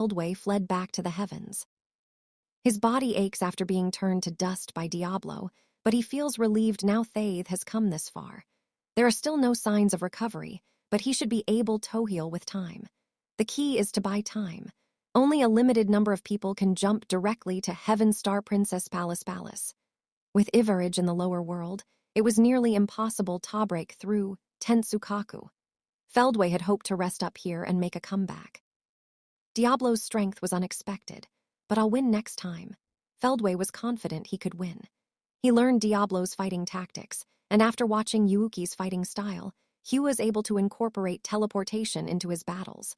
Feldway fled back to the heavens. His body aches after being turned to dust by Diablo, but he feels relieved now Thaith has come this far. There are still no signs of recovery, but he should be able to heal with time. The key is to buy time. Only a limited number of people can jump directly to Heaven Star Princess Palace. With Ivarage in the lower world, it was nearly impossible to break through Tensura. Feldway had hoped to rest up here and make a comeback. Diablo's strength was unexpected, but I'll win next time. Feldway was confident he could win. He learned Diablo's fighting tactics, and after watching Yuuki's fighting style, Hugh was able to incorporate teleportation into his battles.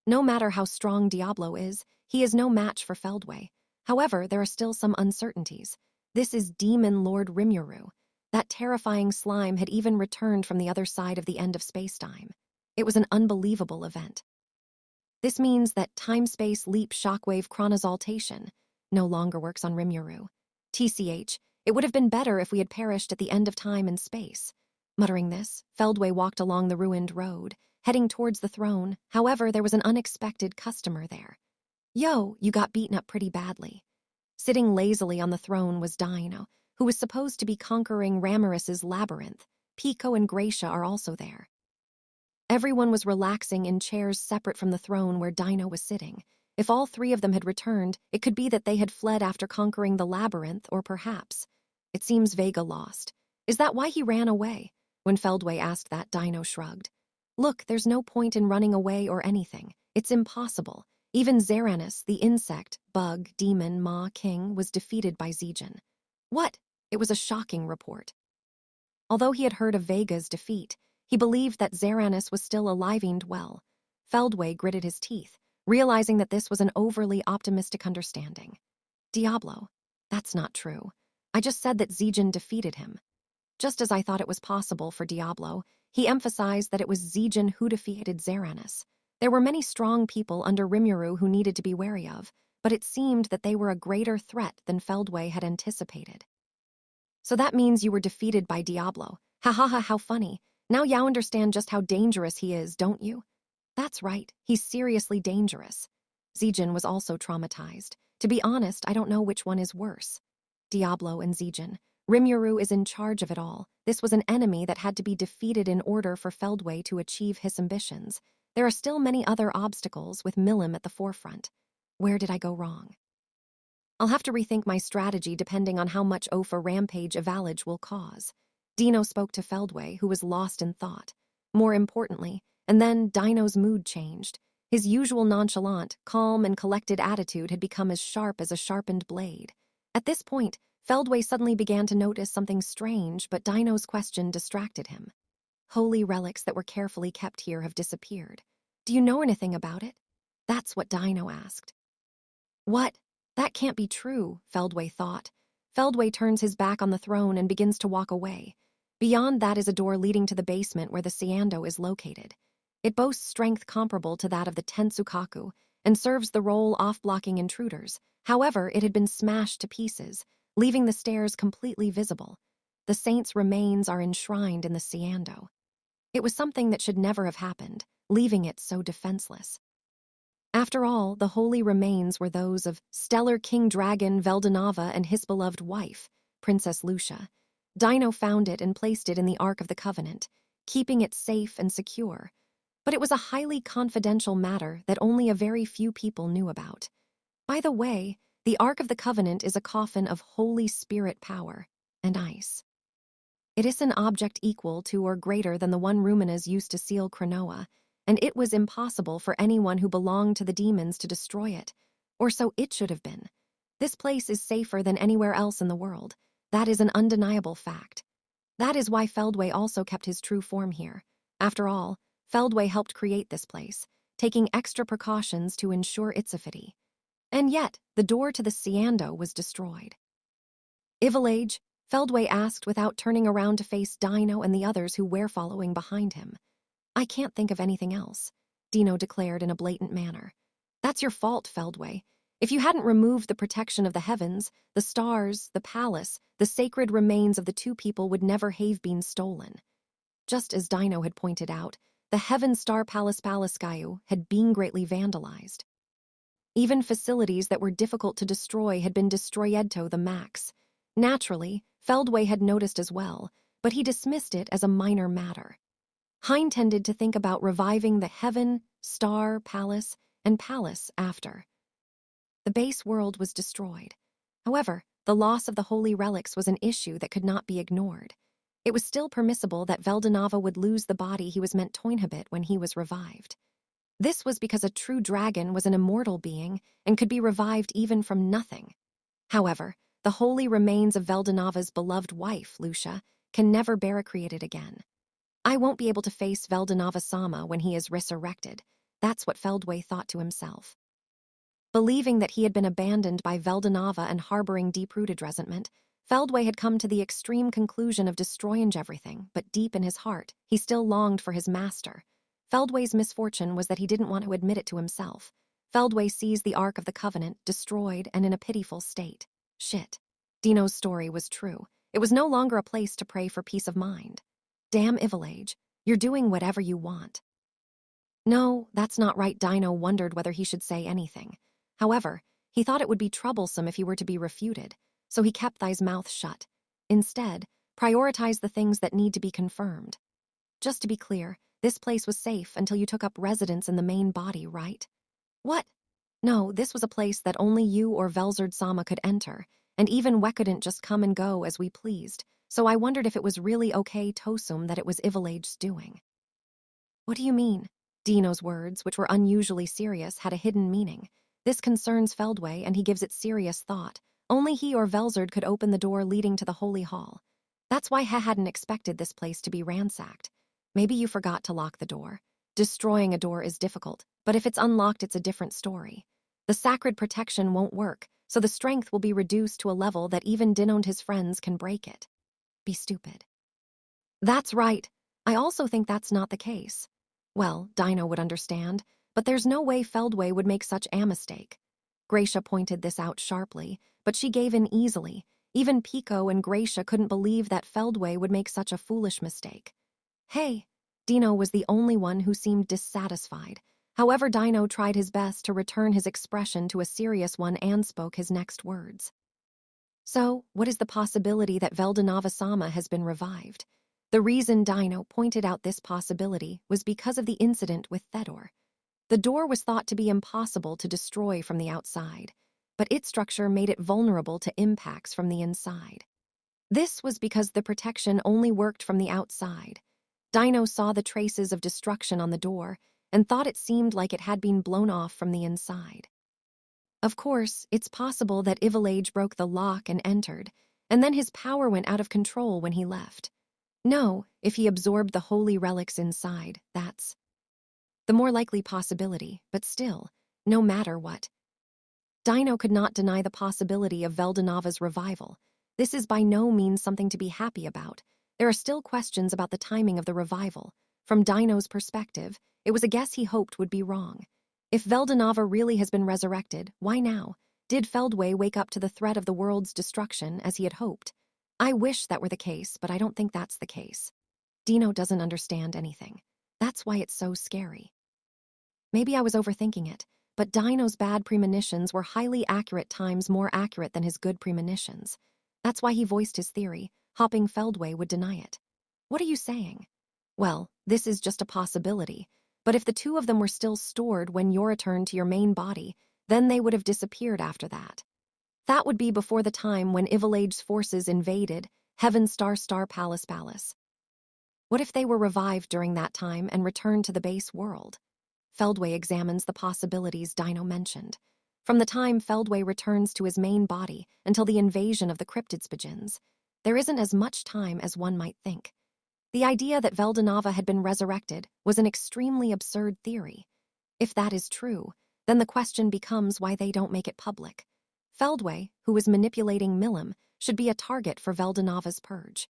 No matter how strong Diablo is, he is no match for Feldway. However, there are still some uncertainties. This is Demon Lord Rimuru. That terrifying slime had even returned from the other side of the end of spacetime. It was an unbelievable event. This means that time-space leap shockwave chronozaltation no longer works on Rimuru. TCH, it would have been better if we had perished at the end of time and space. Muttering this, Feldway walked along the ruined road, heading towards the throne. However, there was an unexpected customer there. Yo, you got beaten up pretty badly. Sitting lazily on the throne was Dino, who was supposed to be conquering Ramirez's labyrinth. Pico and Gracia are also there. Everyone was relaxing in chairs separate from the throne where Dino was sitting. If all three of them had returned, it could be that they had fled after conquering the labyrinth, or perhaps. It seems Vega lost. Is that why he ran away? When Feldway asked that, Dino shrugged. Look, there's no point in running away or anything. It's impossible. Even Zeranus, the insect, bug, demon, Ma, king, was defeated by Zijin. What? It was a shocking report. Although he had heard of Vega's defeat, he believed that Zeranus was still alive and well. Feldway gritted his teeth, realizing that this was an overly optimistic understanding. Diablo. That's not true. I just said that Zijin defeated him. Just as I thought it was possible for Diablo, he emphasized that it was Zijin who defeated Zeranus. There were many strong people under Rimuru who needed to be wary of, but it seemed that they were a greater threat than Feldway had anticipated. So that means you were defeated by Diablo. Ha ha ha, how funny. Now you understand just how dangerous he is, don't you? That's right, he's seriously dangerous. Zijin was also traumatized. To be honest, I don't know which one is worse. Diablo and Zijin. Rimuru is in charge of it all. This was an enemy that had to be defeated in order for Feldway to achieve his ambitions. There are still many other obstacles with Milim at the forefront. Where did I go wrong? I'll have to rethink my strategy depending on how much Ofa Rampage Evalage will cause. Dino spoke to Feldway, who was lost in thought. More importantly, and then Dino's mood changed. His usual nonchalant, calm, and collected attitude had become as sharp as a sharpened blade. At this point, Feldway suddenly began to notice something strange, but Dino's question distracted him. Holy relics that were carefully kept here have disappeared. Do you know anything about it? That's what Dino asked. What? That can't be true, Feldway thought. Feldway turns his back on the throne and begins to walk away. Beyond that is a door leading to the basement where the Siando is located. It boasts strength comparable to that of the Tensura and serves the role off-blocking intruders. However, it had been smashed to pieces, leaving the stairs completely visible. The saint's remains are enshrined in the Siando. It was something that should never have happened, leaving it so defenseless. After all, the holy remains were those of stellar King Dragon Veldanava and his beloved wife, Princess Lucia. Dino found it and placed it in the Ark of the Covenant, keeping it safe and secure. But it was a highly confidential matter that only a very few people knew about. By the way, the Ark of the Covenant is a coffin of Holy Spirit power and ice. It is an object equal to or greater than the one Ruminas used to seal Cronoa, and it was impossible for anyone who belonged to the demons to destroy it, or so it should have been. This place is safer than anywhere else in the world. That is an undeniable fact. That is why Feldway also kept his true form here. After all, Feldway helped create this place, taking extra precautions to ensure its safety. And yet, the door to the Siando was destroyed. Ivalage, Feldway asked without turning around to face Dino and the others who were following behind him. I can't think of anything else, Dino declared in a blatant manner. That's your fault, Feldway. If you hadn't removed the protection of the heavens, the stars, the palace, the sacred remains of the two people would never have been stolen. Just as Dino had pointed out, the Heaven Star Palace Palaskyu had been greatly vandalized. Even facilities that were difficult to destroy had been destroyed to the max. Naturally, Feldway had noticed as well, but he dismissed it as a minor matter. Hein tended to think about reviving the Heaven, Star, Palace, and Palace after. The base world was destroyed. However, the loss of the holy relics was an issue that could not be ignored. It was still permissible that Veldanava would lose the body he was meant to inhabit when he was revived. This was because a true dragon was an immortal being and could be revived even from nothing. However, the holy remains of Veldanava's beloved wife, Lucia, can never be recreated again. I won't be able to face Veldanava-sama when he is resurrected. That's what Feldway thought to himself. Believing that he had been abandoned by Veldanava and harboring deep-rooted resentment, Feldway had come to the extreme conclusion of destroying everything, but deep in his heart, he still longed for his master. Feldway's misfortune was that he didn't want to admit it to himself. Feldway sees the Ark of the Covenant, destroyed and in a pitiful state. Shit. Dino's story was true. It was no longer a place to pray for peace of mind. Damn Ivalage, you're doing whatever you want. No, that's not right. Dino wondered whether he should say anything. However, he thought it would be troublesome if he were to be refuted, so he kept his mouth shut. Instead, prioritize the things that need to be confirmed. Just to be clear, this place was safe until you took up residence in the main body, right? What? No, this was a place that only you or Velzard-sama could enter, and even we couldn't just come and go as we pleased, so I wondered if it was really okay Tosum that it was Ivalage's doing. What do you mean? Dino's words, which were unusually serious, had a hidden meaning. This concerns Feldway, and he gives it serious thought. Only he or Velzard could open the door leading to the Holy Hall. That's why he hadn't expected this place to be ransacked. Maybe you forgot to lock the door. Destroying a door is difficult, but if it's unlocked, it's a different story. The sacred protection won't work, so the strength will be reduced to a level that even Dino and his friends can break it. Be stupid. That's right. I also think that's not the case. Well, Dino would understand, but there's no way Feldway would make such a mistake. Gracia pointed this out sharply, but she gave in easily. Even Pico and Gracia couldn't believe that Feldway would make such a foolish mistake. Hey, Dino was the only one who seemed dissatisfied. However, Dino tried his best to return his expression to a serious one and spoke his next words. So, what is the possibility that Veldanava-sama has been revived? The reason Dino pointed out this possibility was because of the incident with Thedor. The door was thought to be impossible to destroy from the outside, but its structure made it vulnerable to impacts from the inside. This was because the protection only worked from the outside. Dino saw the traces of destruction on the door and thought it seemed like it had been blown off from the inside. Of course, it's possible that Ivalage broke the lock and entered, and then his power went out of control when he left. No, if he absorbed the holy relics inside, that's the more likely possibility, but still, no matter what. Dino could not deny the possibility of Veldanava's revival. This is by no means something to be happy about. There are still questions about the timing of the revival. From Dino's perspective, it was a guess he hoped would be wrong. If Veldanava really has been resurrected, why now? Did Feldway wake up to the threat of the world's destruction as he had hoped? I wish that were the case, but I don't think that's the case. Dino doesn't understand anything. That's why it's so scary. Maybe I was overthinking it, but Dino's bad premonitions were highly accurate times more accurate than his good premonitions. That's why he voiced his theory, hoping Feldway would deny it. What are you saying? Well, this is just a possibility, but if the two of them were still stored when you returned to your main body, then they would have disappeared after that. That would be before the time when Ivalage's forces invaded Heaven Star Palace. What if they were revived during that time and returned to the base world? Feldway examines the possibilities Dino mentioned. From the time Feldway returns to his main body until the invasion of the cryptids begins, there isn't as much time as one might think. The idea that Veldanava had been resurrected was an extremely absurd theory. If that is true, then the question becomes why they don't make it public. Feldway, who is manipulating Milim, should be a target for Veldanava's purge.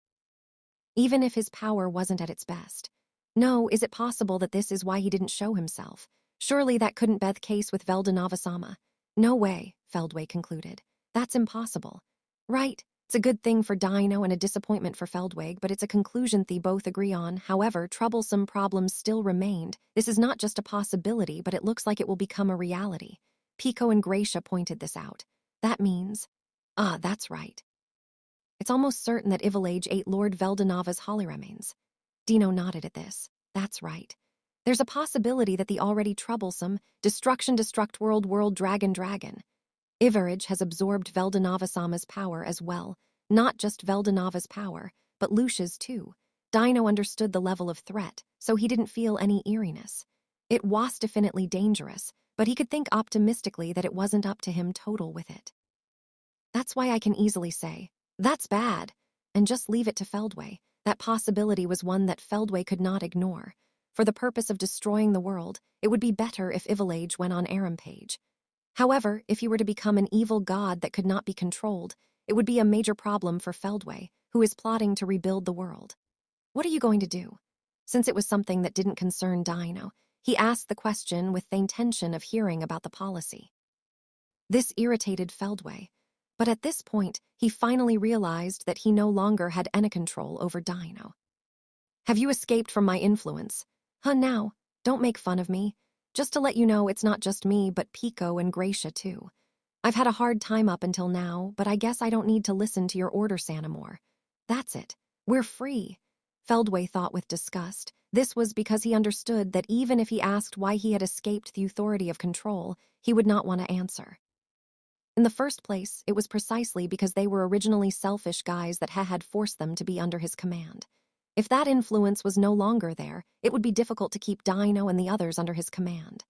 Even if his power wasn't at its best. No, is it possible that this is why he didn't show himself? Surely that couldn't be the case with Veldanava-sama. No way, Feldway concluded. That's impossible. Right, it's a good thing for Dino and a disappointment for Feldway, but it's a conclusion they both agree on. However, troublesome problems still remained. This is not just a possibility, but it looks like it will become a reality. Pico and Gracia pointed this out. That means, that's right. It's almost certain that Ivalage ate Lord Veldanava's holy remains. Dino nodded at this. That's right. There's a possibility that the already troublesome destruct world dragon. Ivarage has absorbed Veldanava-sama's power as well. Not just Veldanava's power, but Lucia's too. Dino understood the level of threat, so he didn't feel any eeriness. It was definitely dangerous, but he could think optimistically that it wasn't up to him total with it. That's why I can easily say, that's bad, and just leave it to Feldway. That possibility was one that Feldway could not ignore. For the purpose of destroying the world, it would be better if Ivalage went on Arampage. However, if he were to become an evil god that could not be controlled, it would be a major problem for Feldway, who is plotting to rebuild the world. What are you going to do? Since it was something that didn't concern Dino, he asked the question with the intention of hearing about the policy. This irritated Feldway, but at this point, he finally realized that he no longer had any control over Dino. Have you escaped from my influence? Now, don't make fun of me. Just to let you know, it's not just me, but Pico and Gracia too. I've had a hard time up until now, but I guess I don't need to listen to your orders anymore. That's it. We're free. Feldway thought with disgust. This was because he understood that even if he asked why he had escaped the authority of control, he would not want to answer. In the first place, it was precisely because they were originally selfish guys that had forced them to be under his command. If that influence was no longer there, it would be difficult to keep Dino and the others under his command.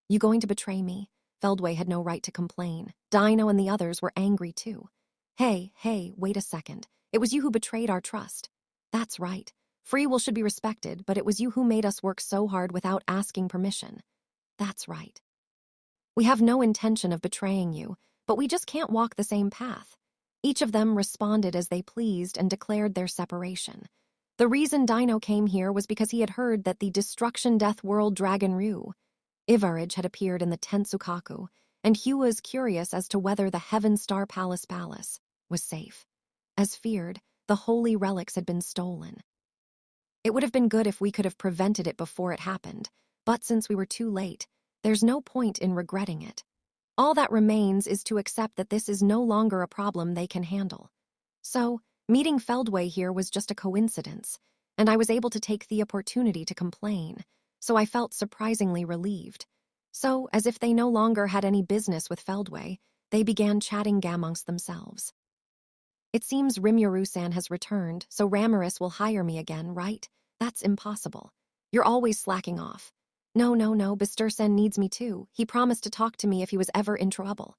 You going to betray me? Feldway had no right to complain. Dino and the others were angry too. Hey, wait a second. It was you who betrayed our trust. That's right. Free will should be respected, but it was you who made us work so hard without asking permission. That's right. We have no intention of betraying you, but we just can't walk the same path. Each of them responded as they pleased and declared their separation. The reason Dino came here was because he had heard that the Destruction Death World Dragon Ryu, Ivarage, had appeared in the Tensura, and Hugh was curious as to whether the Heaven Star Palace was safe. As feared, the holy relics had been stolen. It would have been good if we could have prevented it before it happened, but since we were too late, there's no point in regretting it. All that remains is to accept that this is no longer a problem they can handle. So, meeting Feldway here was just a coincidence, and I was able to take the opportunity to complain, so I felt surprisingly relieved. So, as if they no longer had any business with Feldway, they began chatting amongst themselves. It seems Rimuru-san has returned, so Ramirez will hire me again, right? That's impossible. You're always slacking off. No, Bistur-sen needs me too. He promised to talk to me if he was ever in trouble.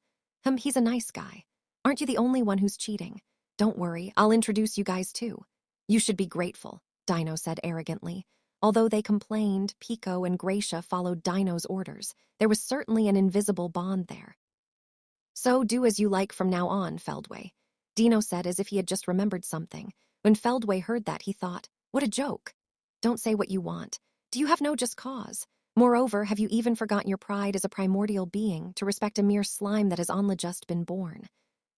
He's a nice guy. Aren't you the only one who's cheating? Don't worry, I'll introduce you guys too. You should be grateful, Dino said arrogantly. Although they complained, Pico and Gracia followed Dino's orders. There was certainly an invisible bond there. So do as you like from now on, Feldway, Dino said as if he had just remembered something. When Feldway heard that, he thought, what a joke. Don't say what you want. Do you have no just cause? Moreover, have you even forgotten your pride as a primordial being to respect a mere slime that has only just been born?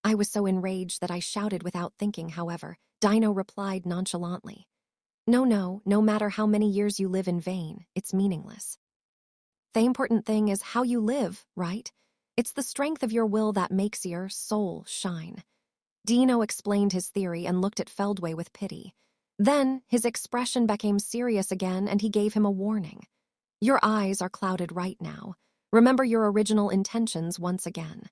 I was so enraged that I shouted without thinking, however. Dino replied nonchalantly. No matter how many years you live in vain, it's meaningless. The important thing is how you live, right? It's the strength of your will that makes your soul shine. Dino explained his theory and looked at Feldway with pity. Then, his expression became serious again and he gave him a warning. Your eyes are clouded right now. Remember your original intentions once again.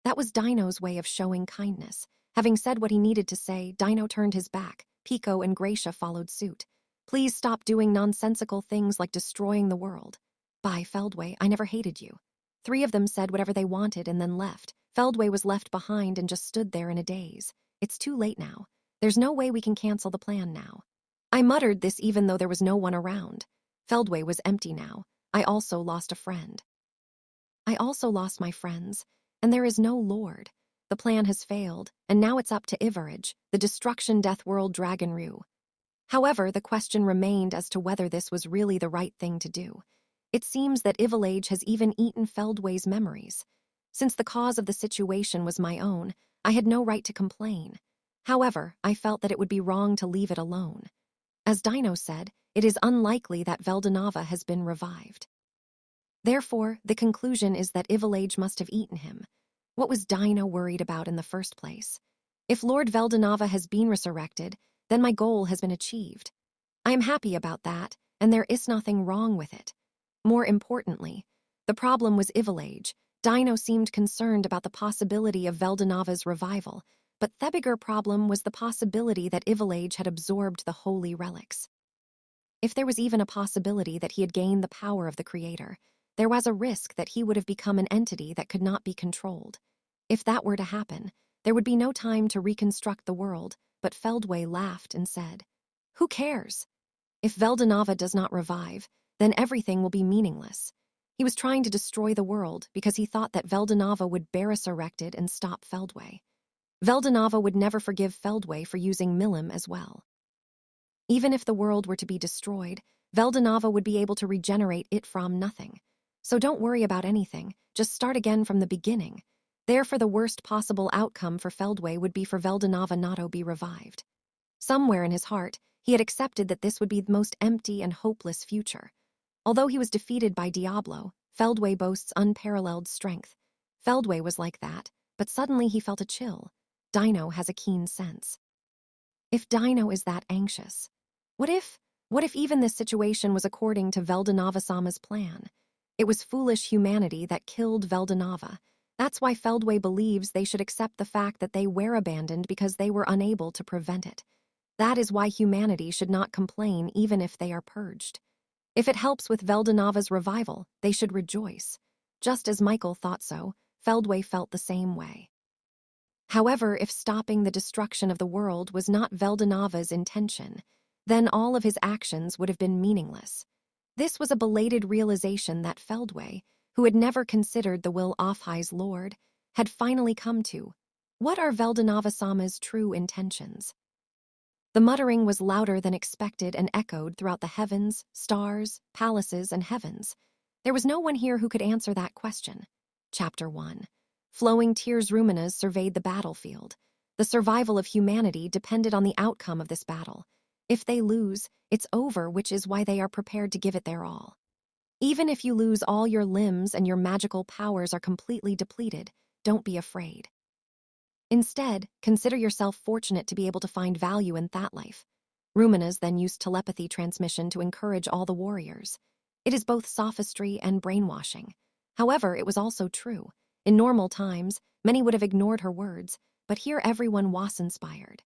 That was Dino's way of showing kindness. Having said what he needed to say, Dino turned his back. Pico and Gracia followed suit. Please stop doing nonsensical things like destroying the world. Bye, Feldway, I never hated you. 3 of them said whatever they wanted and then left. Feldway was left behind and just stood there in a daze. It's too late now. There's no way we can cancel the plan now. I muttered this even though there was no one around. Feldway was empty now. I also lost a friend. I also lost my friends, and there is no Lord. The plan has failed, and now it's up to Ivarage, the Destruction Death World Dragon Ryu. However, the question remained as to whether this was really the right thing to do. It seems that Ivalage has even eaten Feldway's memories. Since the cause of the situation was my own, I had no right to complain. However, I felt that it would be wrong to leave it alone. As Dino said, it is unlikely that Veldanava has been revived. Therefore, the conclusion is that Ivalage must have eaten him. What was Dino worried about in the first place? If Lord Veldanava has been resurrected, then my goal has been achieved. I am happy about that, and there is nothing wrong with it. More importantly, the problem was Ivalage. Dino seemed concerned about the possibility of Veldanava's revival, but the bigger problem was the possibility that Ivalage had absorbed the holy relics. If there was even a possibility that he had gained the power of the Creator, there was a risk that he would have become an entity that could not be controlled. If that were to happen, there would be no time to reconstruct the world, but Feldway laughed and said, "Who cares? If Veldanava does not revive, then everything will be meaningless." He was trying to destroy the world because he thought that Veldanava would be resurrected and stop Feldway. Veldanava would never forgive Feldway for using Milim as well. Even if the world were to be destroyed, Veldanava would be able to regenerate it from nothing. So don't worry about anything, just start again from the beginning. Therefore, the worst possible outcome for Feldway would be for Veldanava not to be revived. Somewhere in his heart, he had accepted that this would be the most empty and hopeless future. Although he was defeated by Diablo, Feldway boasts unparalleled strength. Feldway was like that, but suddenly he felt a chill. Dino has a keen sense. If Dino is that anxious, what if even this situation was according to Veldanava-sama's plan? It was foolish humanity that killed Veldanava. That's why Feldway believes they should accept the fact that they were abandoned because they were unable to prevent it. That is why humanity should not complain even if they are purged. If it helps with Veldanava's revival, they should rejoice. Just as Michael thought so, Feldway felt the same way. However, if stopping the destruction of the world was not Veldanava's intention, then all of his actions would have been meaningless. This was a belated realization that Feldway, who had never considered the will of His Lord, had finally come to. What are Veldanava-sama's true intentions? The muttering was louder than expected and echoed throughout the heavens, stars, palaces, and heavens. There was no one here who could answer that question. Chapter 1. Flowing tears Ruminas surveyed the battlefield. The survival of humanity depended on the outcome of this battle. If they lose, it's over, which is why they are prepared to give it their all. Even if you lose all your limbs and your magical powers are completely depleted, don't be afraid. Instead, consider yourself fortunate to be able to find value in that life. Ruminas then used telepathy transmission to encourage all the warriors. It is both sophistry and brainwashing. However, it was also true. In normal times, many would have ignored her words, but here everyone was inspired.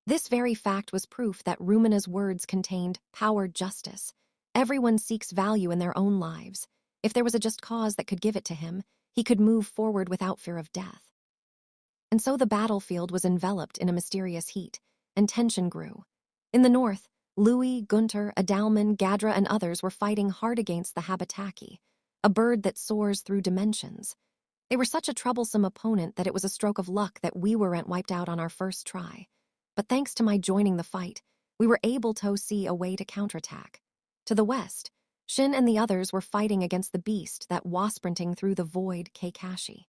This very fact was proof that Rumina's words contained power justice. Everyone seeks value in their own lives. If there was a just cause that could give it to him, he could move forward without fear of death. And so the battlefield was enveloped in a mysterious heat, and tension grew. In the north, Louis, Gunter, Adalman, Gadra, and others were fighting hard against the Habitaki, a bird that soars through dimensions. They were such a troublesome opponent that it was a stroke of luck that we weren't wiped out on our first try. But thanks to my joining the fight, we were able to see a way to counterattack. To the west, Shin and the others were fighting against the beast that was sprinting through the void Keikashi.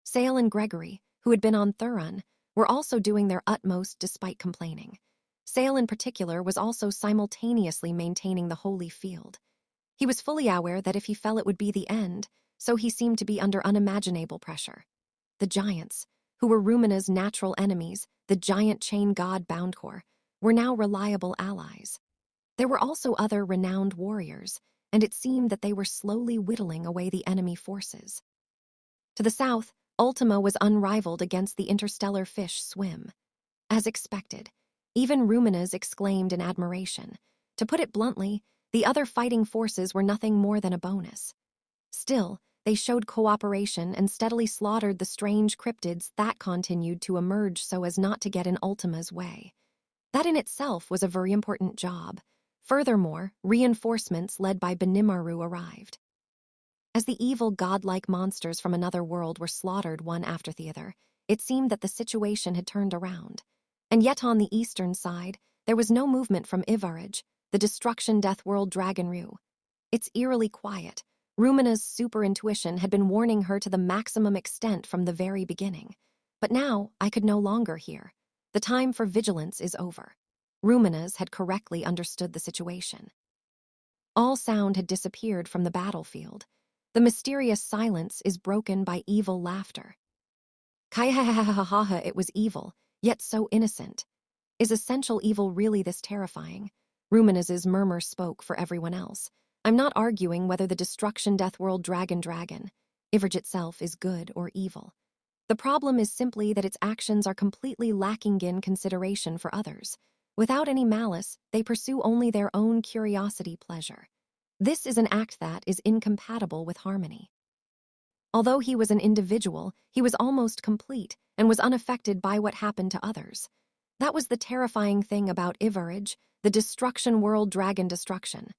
Sale and Gregory, who had been on Thurun, were also doing their utmost despite complaining. Sale in particular was also simultaneously maintaining the holy field. He was fully aware that if he fell it would be the end, so he seemed to be under unimaginable pressure. The giants, who were Rumina's natural enemies, the giant chain god Boundcore, were now reliable allies. There were also other renowned warriors, and it seemed that they were slowly whittling away the enemy forces. To the south, Ultima was unrivaled against the interstellar fish Swim. As expected, even Ruminas exclaimed in admiration. To put it bluntly, the other fighting forces were nothing more than a bonus. Still, they showed cooperation and steadily slaughtered the strange cryptids that continued to emerge so as not to get in Ultima's way. That in itself was a very important job. Furthermore, reinforcements led by Benimaru arrived. As the evil godlike monsters from another world were slaughtered one after the other, it seemed that the situation had turned around. And yet on the eastern side, there was no movement from Ivaraj, the destruction death world Dragonryu. It's eerily quiet. Rumina's super intuition had been warning her to the maximum extent from the very beginning. But now, I could no longer hear. The time for vigilance is over. Rumina's had correctly understood the situation. All sound had disappeared from the battlefield. The mysterious silence is broken by evil laughter. Kai-ha-ha-ha-ha-ha, it was evil, yet so innocent. Is essential evil really this terrifying? Ruminez's murmur spoke for everyone else. I'm not arguing whether the destruction death world dragon Iverge itself is good or evil. The problem is simply that its actions are completely lacking in consideration for others. Without any malice, they pursue only their own curiosity pleasure. This is an act that is incompatible with harmony. Although he was an individual, he was almost complete and was unaffected by what happened to others. That was the terrifying thing about Iverge, the destruction world dragon destruction.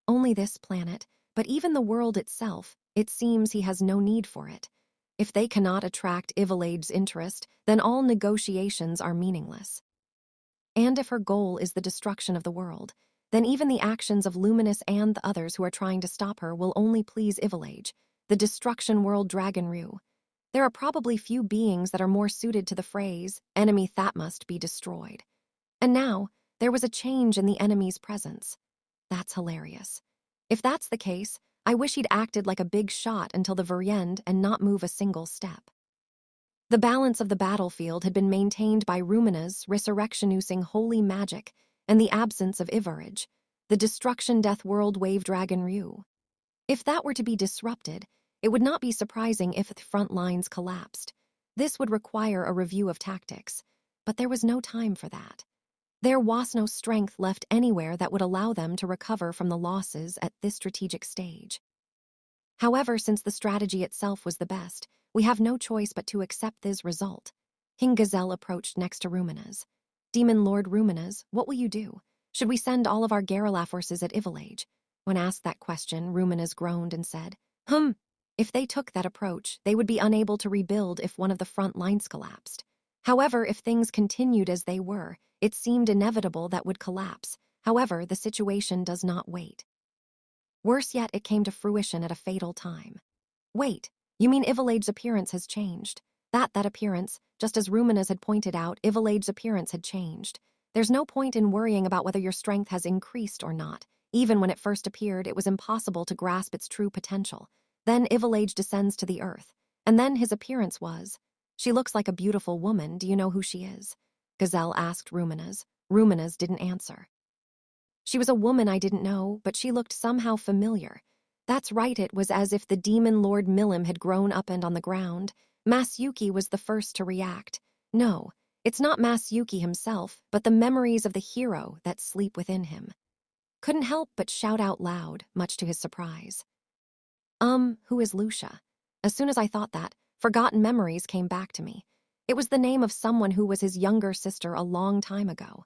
Only this planet, but even the world itself, it seems he has no need for it. If they cannot attract Ivalade's interest, then all negotiations are meaningless. And if her goal is the destruction of the world, then even the actions of Luminous and the others who are trying to stop her will only please Ivalage, the destruction world dragon Rue. There are probably few beings that are more suited to the phrase, enemy that must be destroyed. And now, there was a change in the enemy's presence. That's hilarious. If that's the case, I wish he'd acted like a big shot until the very end and not move a single step. The balance of the battlefield had been maintained by Rumina's resurrection-using holy magic and the absence of Ivarage, the destruction death world wave dragon Ryu. If that were to be disrupted, it would not be surprising if the front lines collapsed. This would require a review of tactics, but there was no time for that. There was no strength left anywhere that would allow them to recover from the losses at this strategic stage. However, since the strategy itself was the best, we have no choice but to accept this result. King Gazelle approached next to Ruminez. Demon Lord Ruminez, what will you do? Should we send all of our Garrila forces at Ivalage? When asked that question, Ruminez groaned and said, If they took that approach, they would be unable to rebuild if one of the front lines collapsed. However, if things continued as they were, it seemed inevitable that would collapse. However, the situation does not wait. Worse yet, it came to fruition at a fatal time. Wait, you mean Ivalage's appearance has changed? That appearance, just as Ruminez had pointed out, Ivalage's appearance had changed. There's no point in worrying about whether your strength has increased or not. Even when it first appeared, it was impossible to grasp its true potential. Then Ivalage descends to the earth, and then his appearance was, she looks like a beautiful woman, do you know who she is? Gazelle asked Ruminez. Ruminez didn't answer. She was a woman I didn't know, but she looked somehow familiar. That's right, it was as if the demon Lord Milim had grown up and on the ground. Masyuki was the first to react. No, it's not Masyuki himself, but the memories of the hero that sleep within him. Couldn't help but shout out loud, much to his surprise. Who is Lucia? As soon as I thought that, forgotten memories came back to me. It was the name of someone who was his younger sister a long time ago.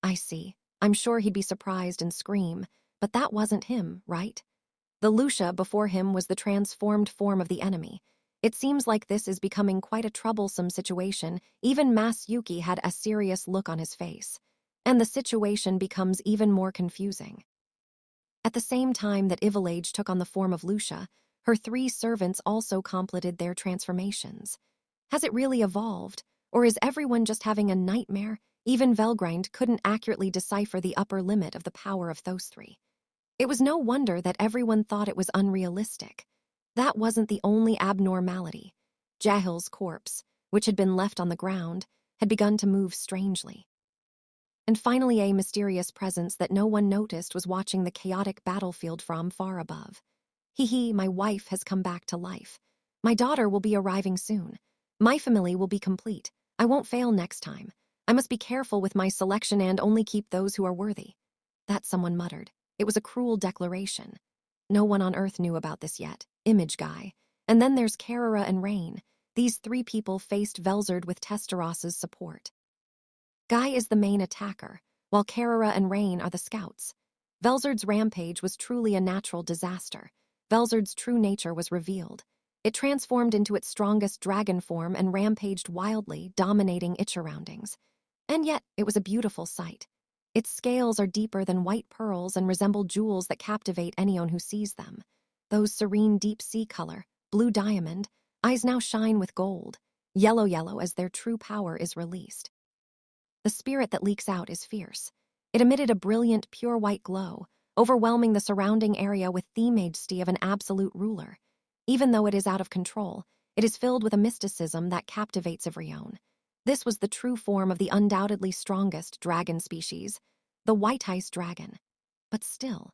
I see. I'm sure he'd be surprised and scream, but that wasn't him, right? The Lucia before him was the transformed form of the enemy. It seems like this is becoming quite a troublesome situation. Even Masyuki had a serious look on his face. And the situation becomes even more confusing. At the same time that Ivalage took on the form of Lucia, her 3 servants also completed their transformations. Has it really evolved, or is everyone just having a nightmare? Even Velgrind couldn't accurately decipher the upper limit of the power of those 3. It was no wonder that everyone thought it was unrealistic. That wasn't the only abnormality. Jahil's corpse, which had been left on the ground, had begun to move strangely. And finally, a mysterious presence that no one noticed was watching the chaotic battlefield from far above. Hee, my wife has come back to life. My daughter will be arriving soon. My family will be complete. I won't fail next time. I must be careful with my selection and only keep those who are worthy. That someone muttered. It was a cruel declaration. No one on Earth knew about this yet. Image Guy. And then there's Karara and Rain. These 3 people faced Velzard with Testeros's support. Guy is the main attacker, while Karara and Rain are the scouts. Velzard's rampage was truly a natural disaster. Velzard's true nature was revealed. It transformed into its strongest dragon form and rampaged wildly, dominating its surroundings. And yet, it was a beautiful sight. Its scales are deeper than white pearls and resemble jewels that captivate anyone who sees them. Those serene deep sea color, blue diamond, eyes now shine with gold, yellow as their true power is released. The spirit that leaks out is fierce. It emitted a brilliant, pure white glow, overwhelming the surrounding area with the majesty of an absolute ruler. Even though it is out of control, it is filled with a mysticism that captivates Ivrione. This was the true form of the undoubtedly strongest dragon species, the white-ice dragon. But still,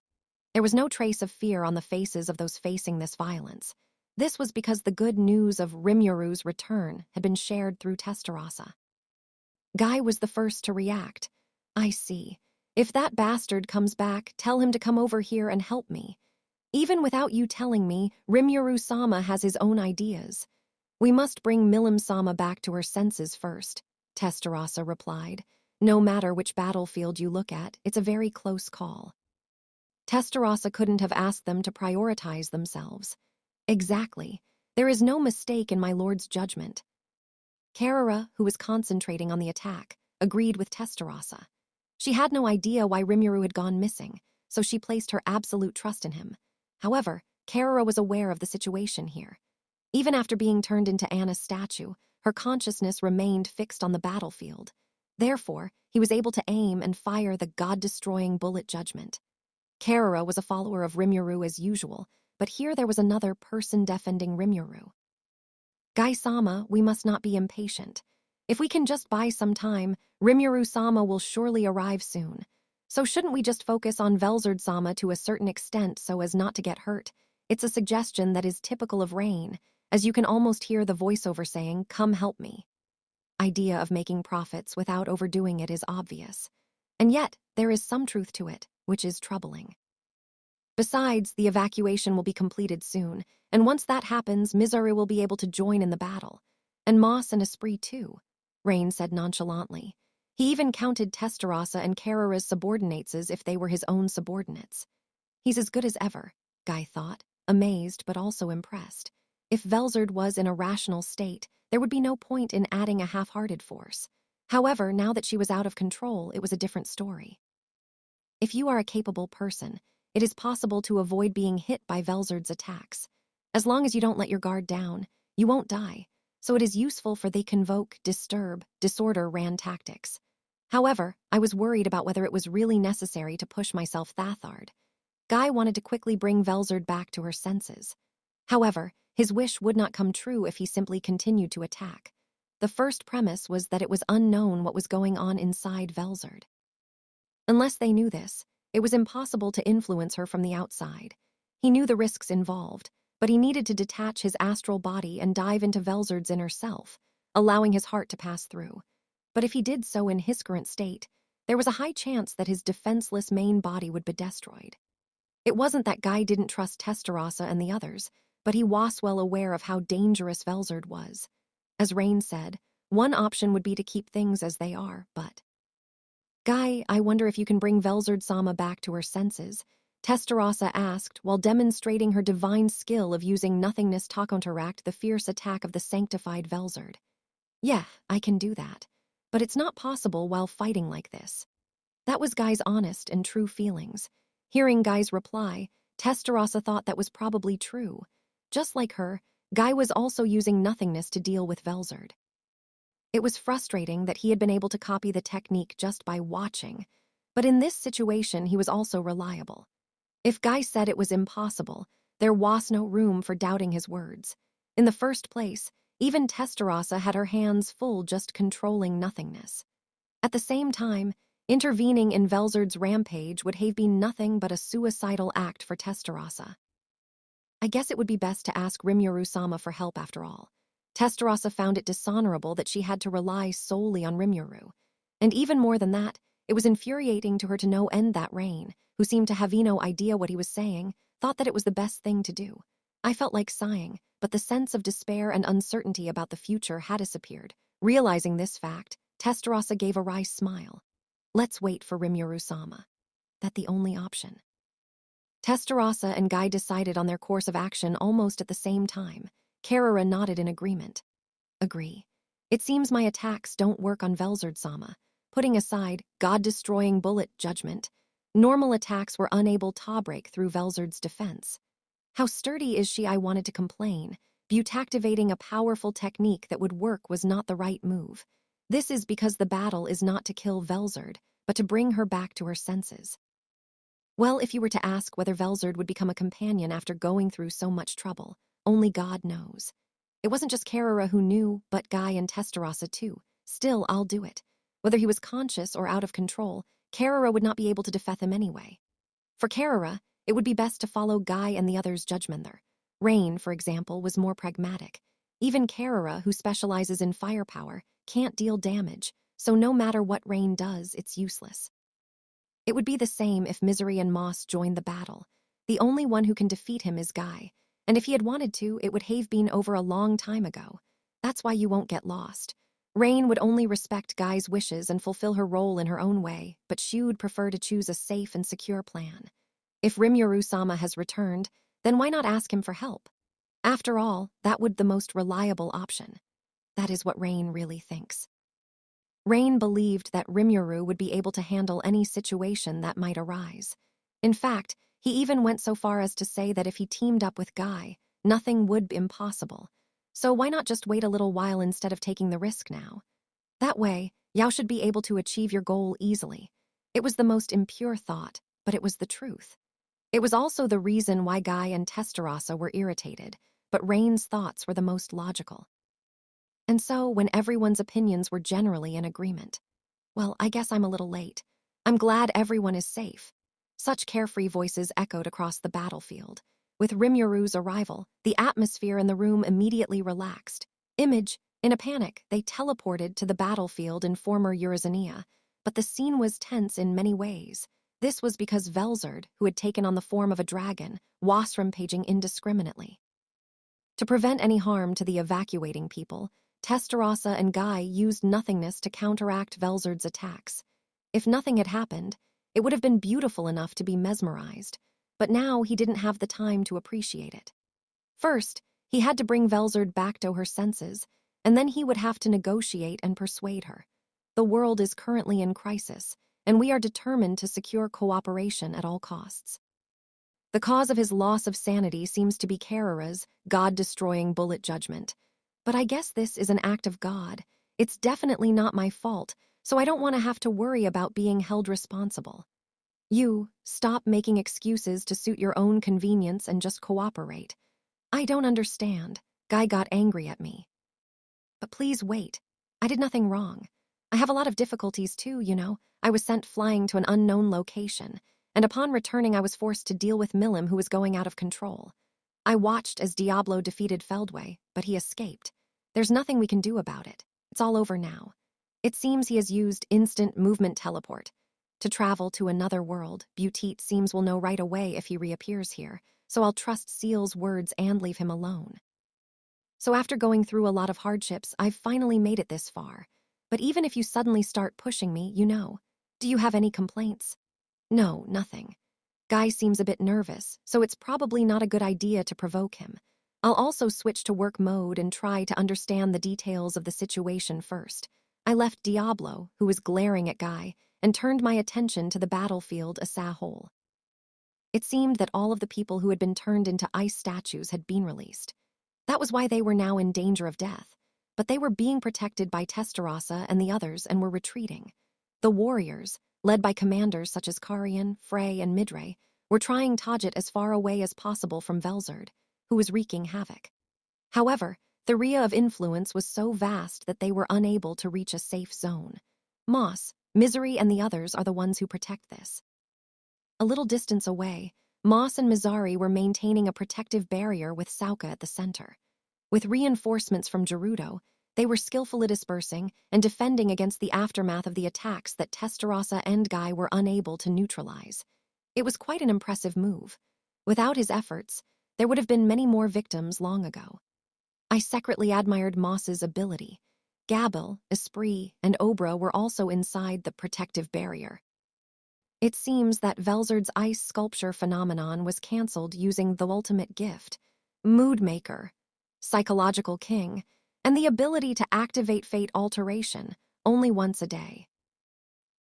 there was no trace of fear on the faces of those facing this violence. This was because the good news of Rimyuru's return had been shared through Tensura. Guy was the first to react. I see. If that bastard comes back, tell him to come over here and help me. Even without you telling me, Rimuru-sama has his own ideas. We must bring Milim-sama back to her senses first, Tensura replied. No matter which battlefield you look at, it's a very close call. Tensura couldn't have asked them to prioritize themselves. Exactly. There is no mistake in my lord's judgment. Karara, who was concentrating on the attack, agreed with Tensura. She had no idea why Rimuru had gone missing, so she placed her absolute trust in him. However, Karara was aware of the situation here. Even after being turned into Anna's statue, her consciousness remained fixed on the battlefield. Therefore, he was able to aim and fire the god-destroying bullet judgment. Karara was a follower of Rimuru as usual, but here there was another person defending Rimuru. Guy-sama, we must not be impatient. If we can just buy some time, Rimuru-sama will surely arrive soon. So shouldn't we just focus on Velzard-sama to a certain extent so as not to get hurt? It's a suggestion that is typical of Rain, as you can almost hear the voiceover saying, "Come help me." Idea of making profits without overdoing it is obvious. And yet, there is some truth to it, which is troubling. Besides, the evacuation will be completed soon, and once that happens, Mizuru will be able to join in the battle. And Moss and Esprit too, Rain said nonchalantly. He even counted Tensura and Karara's subordinates as if they were his own subordinates. He's as good as ever, Guy thought, amazed but also impressed. If Velzard was in a rational state, there would be no point in adding a half-hearted force. However, now that she was out of control, it was a different story. If you are a capable person, it is possible to avoid being hit by Velzard's attacks. As long as you don't let your guard down, you won't die, so it is useful for they convoke, disturb, disorder Ran tactics. However, I was worried about whether it was really necessary to push myself that hard. Guy wanted to quickly bring Velzard back to her senses. However, his wish would not come true if he simply continued to attack. The first premise was that it was unknown what was going on inside Velzard. Unless they knew this, it was impossible to influence her from the outside. He knew the risks involved, but he needed to detach his astral body and dive into Velzard's inner self, allowing his heart to pass through. But if he did so in his current state, there was a high chance that his defenseless main body would be destroyed. It wasn't that Guy didn't trust Tensura and the others, but he was well aware of how dangerous Velzard was. As Rain said, one option would be to keep things as they are, but... Guy, I wonder if you can bring Velzard-sama back to her senses, Tensura asked while demonstrating her divine skill of using nothingness to counteract the fierce attack of the sanctified Velzard. Yeah, I can do that, but it's not possible while fighting like this. That was Guy's honest and true feelings. Hearing Guy's reply, Tensura thought that was probably true. Just like her, Guy was also using nothingness to deal with Velzard. It was frustrating that he had been able to copy the technique just by watching, but in this situation he was also reliable. If Guy said it was impossible, there was no room for doubting his words. In the first place, even Tensura had her hands full just controlling nothingness. At the same time, intervening in Velzard's rampage would have been nothing but a suicidal act for Tensura. I guess it would be best to ask Rimuru-sama for help after all. Tensura found it dishonorable that she had to rely solely on Rimuru. And even more than that, it was infuriating to her to no end that Rain, who seemed to have no idea what he was saying, thought that it was the best thing to do. I felt like sighing, but the sense of despair and uncertainty about the future had disappeared. Realizing this fact, Tensura gave a wry smile. Let's wait for Rimuru-sama. That the only option. Tensura and Guy decided on their course of action almost at the same time. Karara nodded in agreement. Agree. It seems my attacks don't work on Velzard-sama. Putting aside god-destroying bullet judgment, normal attacks were unable to break through Velzard's defense. How sturdy is she, I wanted to complain. But activating a powerful technique that would work was not the right move. This is because the battle is not to kill Velzard, but to bring her back to her senses. Well, if you were to ask whether Velzard would become a companion after going through so much trouble, only God knows. It wasn't just Carrara who knew, but Guy and Testarossa too. Still, I'll do it. Whether he was conscious or out of control, Carrara would not be able to defeat him anyway. For Carrara, it would be best to follow Guy and the others' judgment there. Rain, for example, was more pragmatic. Even Carrara, who specializes in firepower, can't deal damage, so no matter what Rain does, it's useless. It would be the same if Misery and Moss joined the battle. The only one who can defeat him is Guy, and if he had wanted to, it would have been over a long time ago. That's why you won't get lost. Rain would only respect Guy's wishes and fulfill her role in her own way, but she would prefer to choose a safe and secure plan. If Rimuru-sama has returned, then why not ask him for help? After all, that would be the most reliable option. That is what Rain really thinks. Rain believed that Rimuru would be able to handle any situation that might arise. In fact, he even went so far as to say that if he teamed up with Guy, nothing would be impossible. So why not just wait a little while instead of taking the risk now? That way, Yao should be able to achieve your goal easily. It was the most impure thought, but it was the truth. It was also the reason why Guy and Testarossa were irritated, but Rain's thoughts were the most logical. And so, when everyone's opinions were generally in agreement, well, I guess I'm a little late. I'm glad everyone is safe. Such carefree voices echoed across the battlefield. With Rimuru's arrival, the atmosphere in the room immediately relaxed. In a panic, they teleported to the battlefield in former Eurazania, but the scene was tense in many ways. This was because Velzard, who had taken on the form of a dragon, was rampaging indiscriminately. To prevent any harm to the evacuating people, Testarossa and Guy used nothingness to counteract Velzard's attacks. If nothing had happened, it would have been beautiful enough to be mesmerized, but now he didn't have the time to appreciate it. First, he had to bring Velzard back to her senses, and then he would have to negotiate and persuade her. The world is currently in crisis, and we are determined to secure cooperation at all costs. The cause of his loss of sanity seems to be Carrara's God-destroying bullet judgment. But I guess this is an act of God. It's definitely not my fault, so I don't want to have to worry about being held responsible. You, stop making excuses to suit your own convenience and just cooperate. I don't understand. Guy got angry at me. But please wait. I did nothing wrong. I have a lot of difficulties too, you know. I was sent flying to an unknown location, and upon returning I was forced to deal with Milim, who was going out of control. I watched as Diablo defeated Feldway, but he escaped. There's nothing we can do about it. It's all over now. It seems he has used instant movement teleport. To travel to another world, Butit seems will know right away if he reappears here, so I'll trust Seal's words and leave him alone. So after going through a lot of hardships, I've finally made it this far. But even if you suddenly start pushing me, you know. Do you have any complaints? No, nothing. Guy seems a bit nervous, so it's probably not a good idea to provoke him. I'll also switch to work mode and try to understand the details of the situation first. I left Diablo, who was glaring at Guy, and turned my attention to the battlefield as a whole. It seemed that all of the people who had been turned into ice statues had been released. That was why they were now in danger of death, but they were being protected by Testarossa and the others and were retreating. The warriors, led by commanders such as Karian, Frey, and Midray, were trying Tajit as far away as possible from Velzard, who was wreaking havoc. However, the area of influence was so vast that they were unable to reach a safe zone. Moss, Misery, and the others are the ones who protect this. A little distance away, Moss and Mizari were maintaining a protective barrier with Sauka at the center. With reinforcements from Gerudo, they were skillfully dispersing and defending against the aftermath of the attacks that Testarossa and Guy were unable to neutralize. It was quite an impressive move. Without his efforts, there would have been many more victims long ago. I secretly admired Moss's ability. Gabel, Esprit, and Obra were also inside the protective barrier. It seems that Velzard's ice sculpture phenomenon was cancelled using the ultimate gift, Moodmaker, Psychological King, and the ability to activate fate alteration only once a day.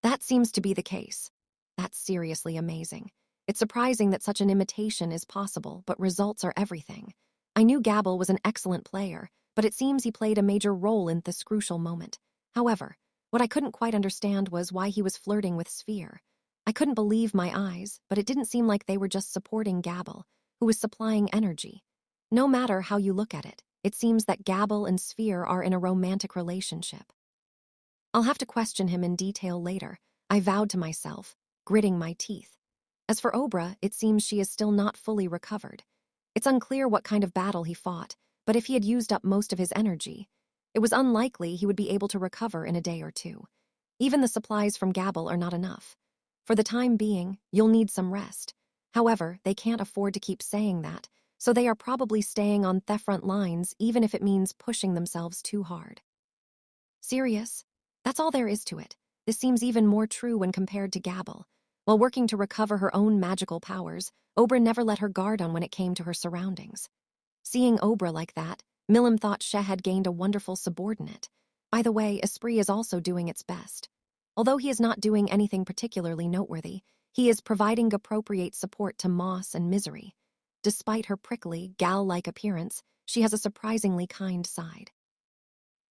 That seems to be the case. That's seriously amazing. It's surprising that such an imitation is possible, but results are everything. I knew Gabel was an excellent player, but it seems he played a major role in this crucial moment. However, what I couldn't quite understand was why he was flirting with Sphere. I couldn't believe my eyes, but it didn't seem like they were just supporting Gabel, who was supplying energy. No matter how you look at it, it seems that Gabble and Sphere are in a romantic relationship. I'll have to question him in detail later, I vowed to myself, gritting my teeth. As for Obra, it seems she is still not fully recovered. It's unclear what kind of battle he fought, but if he had used up most of his energy, it was unlikely he would be able to recover in a day or two. Even the supplies from Gabble are not enough. For the time being, you'll need some rest. However, they can't afford to keep saying that, so they are probably staying on the front lines even if it means pushing themselves too hard. Serious? That's all there is to it. This seems even more true when compared to Gabble. While working to recover her own magical powers, Obra never let her guard on when it came to her surroundings. Seeing Obra like that, Milim thought She had gained a wonderful subordinate. By the way, Esprit is also doing its best. Although he is not doing anything particularly noteworthy, he is providing appropriate support to Moss and Misery. Despite her prickly, gal-like appearance, she has a surprisingly kind side.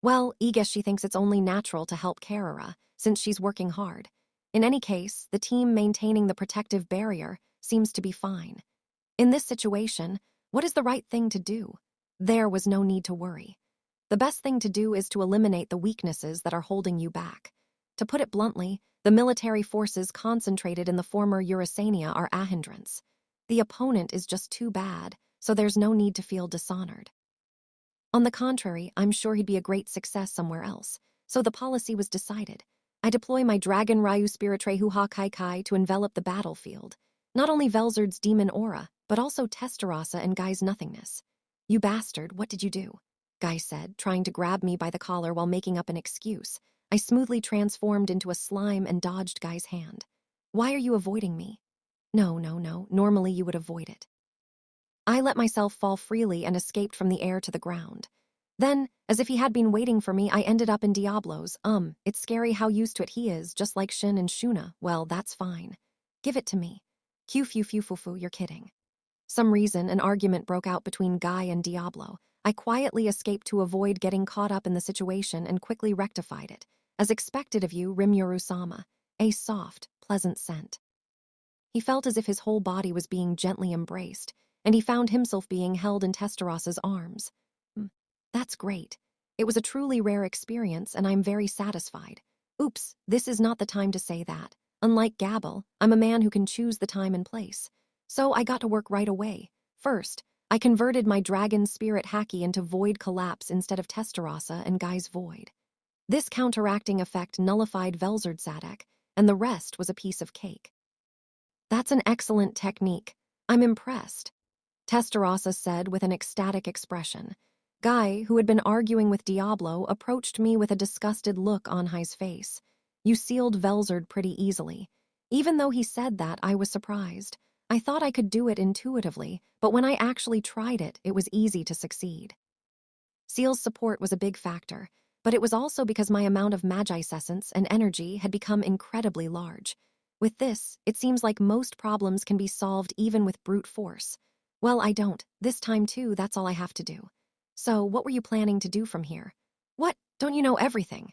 Well, I guess she thinks it's only natural to help Carrara, since she's working hard. In any case, the team maintaining the protective barrier seems to be fine. In this situation, what is the right thing to do? There was no need to worry. The best thing to do is to eliminate the weaknesses that are holding you back. To put it bluntly, the military forces concentrated in the former Eurasania are a hindrance. The opponent is just too bad, so there's no need to feel dishonored. On the contrary, I'm sure he'd be a great success somewhere else, so the policy was decided. I deploy my Dragon Ryu Spiritrehu Ha Kai Kai to envelop the battlefield. Not only Velzard's demon aura, but also Testarossa and Guy's nothingness. You bastard, what did you do? Guy said, trying to grab me by the collar while making up an excuse. I smoothly transformed into a slime and dodged Guy's hand. Why are you avoiding me? No, normally you would avoid it. I let myself fall freely and escaped from the air to the ground. Then, as if he had been waiting for me, I ended up in Diablo's. It's scary how used to it he is, just like Shin and Shuna. Well, that's fine. Give it to me. Q-fu-fu-fu-fu, you're kidding. Some reason, an argument broke out between Guy and Diablo. I quietly escaped to avoid getting caught up in the situation and quickly rectified it. As expected of you, Rimuru-sama. A soft, pleasant scent. He felt as if his whole body was being gently embraced, and he found himself being held in Testarossa's arms. That's great. It was a truly rare experience, and I'm very satisfied. Oops, this is not the time to say that. Unlike Gabble, I'm a man who can choose the time and place. So I got to work right away. First, I converted my dragon spirit Haki into Void Collapse instead of Testarossa and Guy's Void. This counteracting effect nullified Velzard Sadek, and the rest was a piece of cake. That's an excellent technique. I'm impressed, Testarossa said with an ecstatic expression. Guy, who had been arguing with Diablo, approached me with a disgusted look on his face. You sealed Velzard pretty easily. Even though he said that, I was surprised. I thought I could do it intuitively, but when I actually tried it, it was easy to succeed. Seal's support was a big factor, but it was also because my amount of Magicessence and energy had become incredibly large. With this, it seems like most problems can be solved even with brute force. Well, I don't. This time too, that's all I have to do. So, what were you planning to do from here? What? Don't you know everything?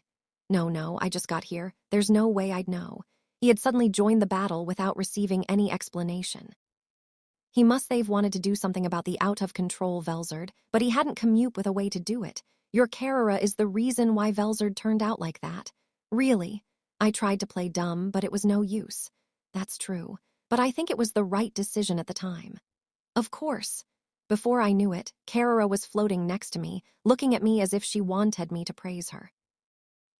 No, I just got here. There's no way I'd know. He had suddenly joined the battle without receiving any explanation. He must have wanted to do something about the out-of-control Velzard, but he hadn't come up with a way to do it. Your Carrara is the reason why Velzard turned out like that. Really? I tried to play dumb, but it was no use. That's true, but I think it was the right decision at the time. Of course. Before I knew it, Carrara was floating next to me, looking at me as if she wanted me to praise her.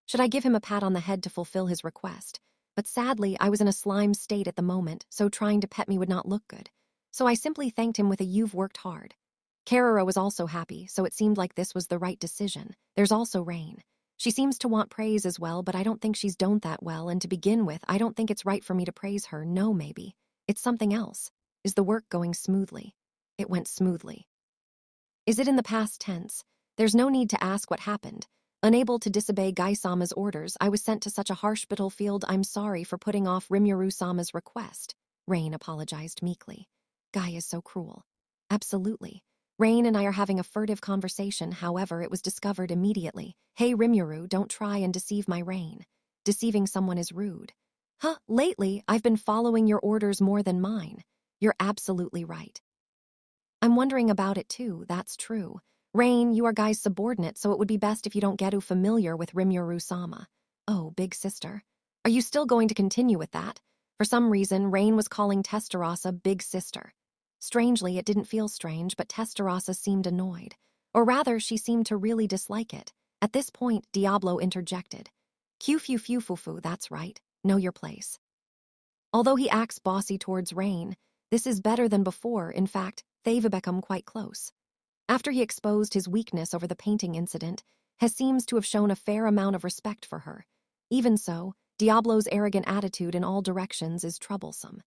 Should I give him a pat on the head to fulfill his request? But sadly, I was in a slime state at the moment, so trying to pet me would not look good. So I simply thanked him with a "you've worked hard." Carrara was also happy, so it seemed like this was the right decision. There's also Rain. She seems to want praise as well, but I don't think she's done that well, and to begin with, I don't think it's right for me to praise her. No, maybe. It's something else. Is the work going smoothly? It went smoothly. Is it in the past tense? There's no need to ask what happened. Unable to disobey Gai-sama's orders, I was sent to such a harsh battlefield. I'm sorry for putting off Rimuru-sama's request. Rain apologized meekly. Guy is so cruel. Absolutely. Rain and I are having a furtive conversation, however, it was discovered immediately. Hey Rimuru, don't try and deceive my Rain. Deceiving someone is rude. Lately, I've been following your orders more than mine. You're absolutely right. I'm wondering about it too, that's true. Rain, you are Guy's subordinate, so it would be best if you don't get familiar with Rimuru-sama. Oh, big sister. Are you still going to continue with that? For some reason, Rain was calling Testarossa big sister. Strangely, it didn't feel strange, but Testarossa seemed annoyed. Or rather, she seemed to really dislike it. At this point, Diablo interjected. Q-fu-fu-fu-fu, that's right. Know your place. Although he acts bossy towards Rain, this is better than before. In fact, they've become quite close. After he exposed his weakness over the painting incident, Hess seems to have shown a fair amount of respect for her. Even so, Diablo's arrogant attitude in all directions is troublesome.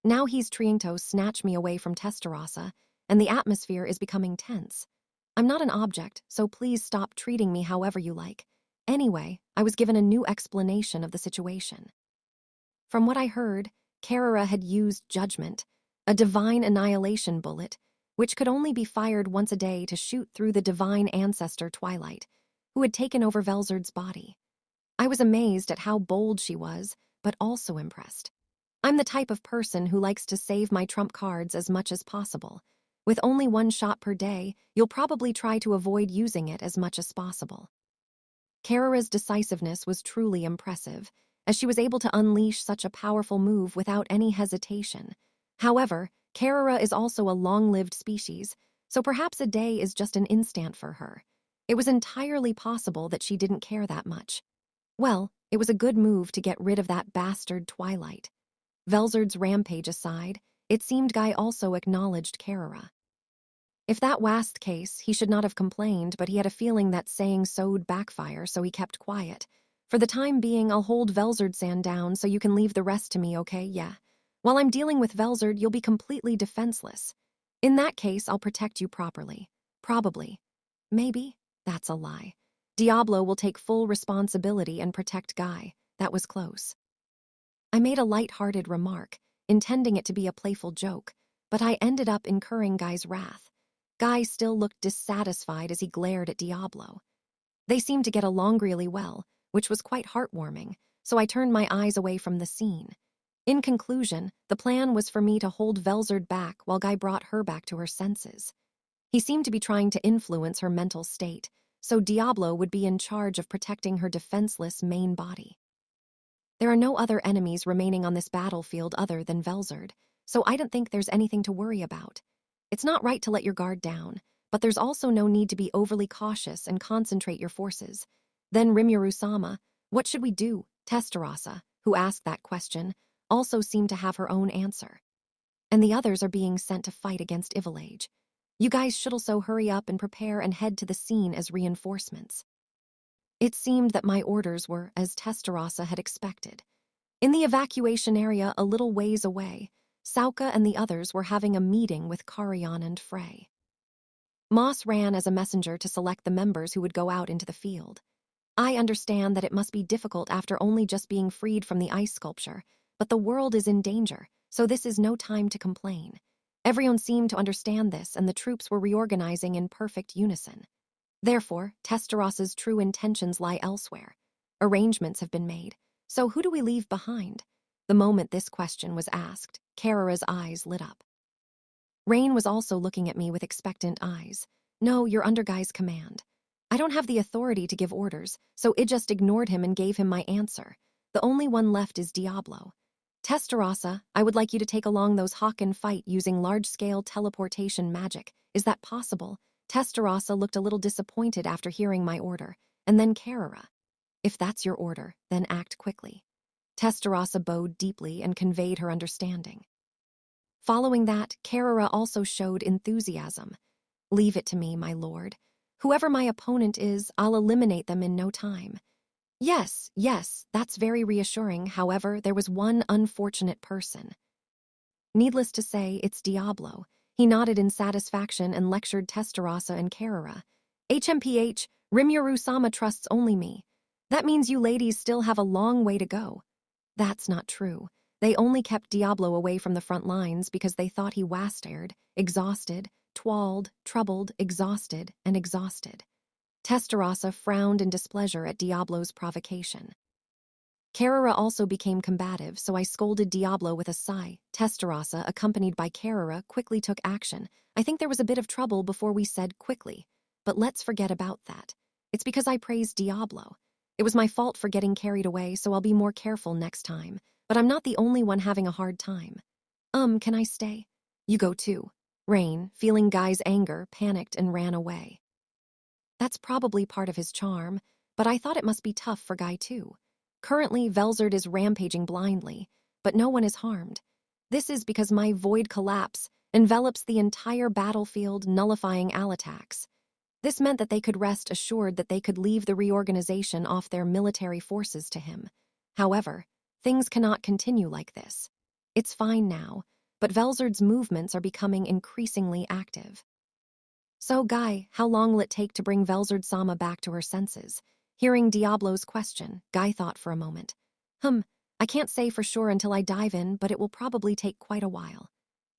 Now he's trying to snatch me away from Testarossa, and the atmosphere is becoming tense. I'm not an object, so please stop treating me however you like. Anyway, I was given a new explanation of the situation. From what I heard, Carrera had used judgment, a divine annihilation bullet, which could only be fired once a day to shoot through the divine ancestor Twilight, who had taken over Velzard's body. I was amazed at how bold she was, but also impressed. I'm the type of person who likes to save my trump cards as much as possible. With only one shot per day, you'll probably try to avoid using it as much as possible. Carrera's decisiveness was truly impressive, as she was able to unleash such a powerful move without any hesitation. However, Carrera is also a long-lived species, so perhaps a day is just an instant for her. It was entirely possible that she didn't care that much. Well, it was a good move to get rid of that bastard Twilight. Velzard's rampage aside, it seemed Guy also acknowledged Carrera. If that was the case, he should not have complained, but he had a feeling that saying so'd backfire, so he kept quiet. For the time being, I'll hold Velzard-san down so you can leave the rest to me, okay? Yeah. While I'm dealing with Velzard, you'll be completely defenseless. In that case, I'll protect you properly. Probably. Maybe. That's a lie. Diablo will take full responsibility and protect Guy. That was close. I made a light-hearted remark, intending it to be a playful joke, but I ended up incurring Guy's wrath. Guy still looked dissatisfied as he glared at Diablo. They seemed to get along really well, which was quite heartwarming, so I turned my eyes away from the scene. In conclusion, the plan was for me to hold Velzard back while Guy brought her back to her senses. He seemed to be trying to influence her mental state, so Diablo would be in charge of protecting her defenseless main body. There are no other enemies remaining on this battlefield other than Velzard, so I don't think there's anything to worry about. It's not right to let your guard down, but there's also no need to be overly cautious and concentrate your forces. Then Rimuru-sama, what should we do? Testarossa, who asked that question, also seemed to have her own answer. And the others are being sent to fight against Ivalage. You guys should also hurry up and prepare and head to the scene as reinforcements. It seemed that my orders were as Testarossa had expected. In the evacuation area a little ways away, Sauka and the others were having a meeting with Carrion and Frey. Moss ran as a messenger to select the members who would go out into the field. I understand that it must be difficult after only just being freed from the ice sculpture, but the world is in danger, so this is no time to complain. Everyone seemed to understand this, and the troops were reorganizing in perfect unison. Therefore, Testarossa's true intentions lie elsewhere. Arrangements have been made, so who do we leave behind? The moment this question was asked, Carrera's eyes lit up. Rain was also looking at me with expectant eyes. No, you're under Guy's command. I don't have the authority to give orders, so I just ignored him and gave him my answer. The only one left is Diablo. Testarossa, I would like you to take along those Hawk and fight using large-scale teleportation magic. Is that possible? Testarossa looked a little disappointed after hearing my order, and then Carrera. If that's your order, then act quickly. Testarossa bowed deeply and conveyed her understanding. Following that, Carrera also showed enthusiasm. Leave it to me, my lord. Whoever my opponent is, I'll eliminate them in no time. Yes, that's very reassuring. However, there was one unfortunate person. Needless to say, it's Diablo. He nodded in satisfaction and lectured Testarossa and Carrera. HMPH, Rimuru-sama trusts only me. That means you ladies still have a long way to go. That's not true. They only kept Diablo away from the front lines because they thought he wastared, exhausted, twalled, troubled, exhausted, and exhausted. Testarossa frowned in displeasure at Diablo's provocation. Carrera also became combative, so I scolded Diablo with a sigh. Testarossa, accompanied by Carrera, quickly took action. I think there was a bit of trouble before we said quickly. But let's forget about that. It's because I praised Diablo. It was my fault for getting carried away, so I'll be more careful next time. But I'm not the only one having a hard time. Can I stay? You go too. Rain, feeling Guy's anger, panicked and ran away. That's probably part of his charm, but I thought it must be tough for Guy too. Currently, Velzard is rampaging blindly, but no one is harmed. This is because my void collapse envelops the entire battlefield, nullifying all attacks. This meant that they could rest assured that they could leave the reorganization off their military forces to him. However, things cannot continue like this. It's fine now, but Velzard's movements are becoming increasingly active. So, Guy, how long will it take to bring Velzard-sama back to her senses? Hearing Diablo's question, Guy thought for a moment. I can't say for sure until I dive in, but it will probably take quite a while.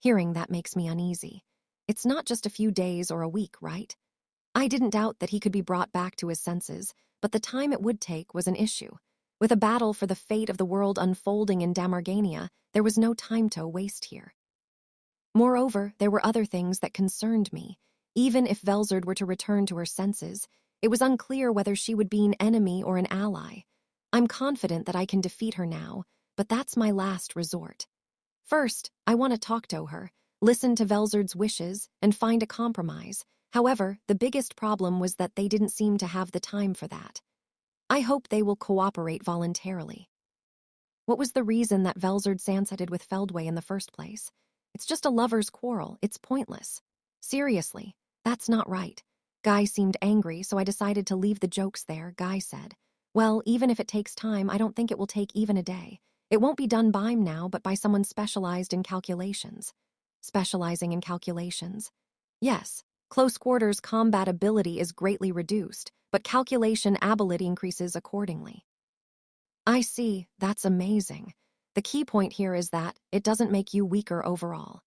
Hearing that makes me uneasy. It's not just a few days or a week, right? I didn't doubt that he could be brought back to his senses, but the time it would take was an issue. With a battle for the fate of the world unfolding in Damargania, there was no time to waste here. Moreover, there were other things that concerned me. Even if Velzard were to return to her senses, it was unclear whether she would be an enemy or an ally. I'm confident that I can defeat her now, but that's my last resort. First, I want to talk to her, listen to Velzard's wishes, and find a compromise. However, the biggest problem was that they didn't seem to have the time for that. I hope they will cooperate voluntarily. What was the reason that Velzard sunsetted with Feldway in the first place? It's just a lover's quarrel. It's pointless. Seriously, that's not right. Guy seemed angry, so I decided to leave the jokes there. Guy said, well, even if it takes time, I don't think it will take even a day. It won't be done by now, but by someone specialized in calculations. Specializing in calculations? Yes, close quarters combat ability is greatly reduced, but calculation ability increases accordingly. I see, that's amazing. The key point here is that it doesn't make you weaker overall.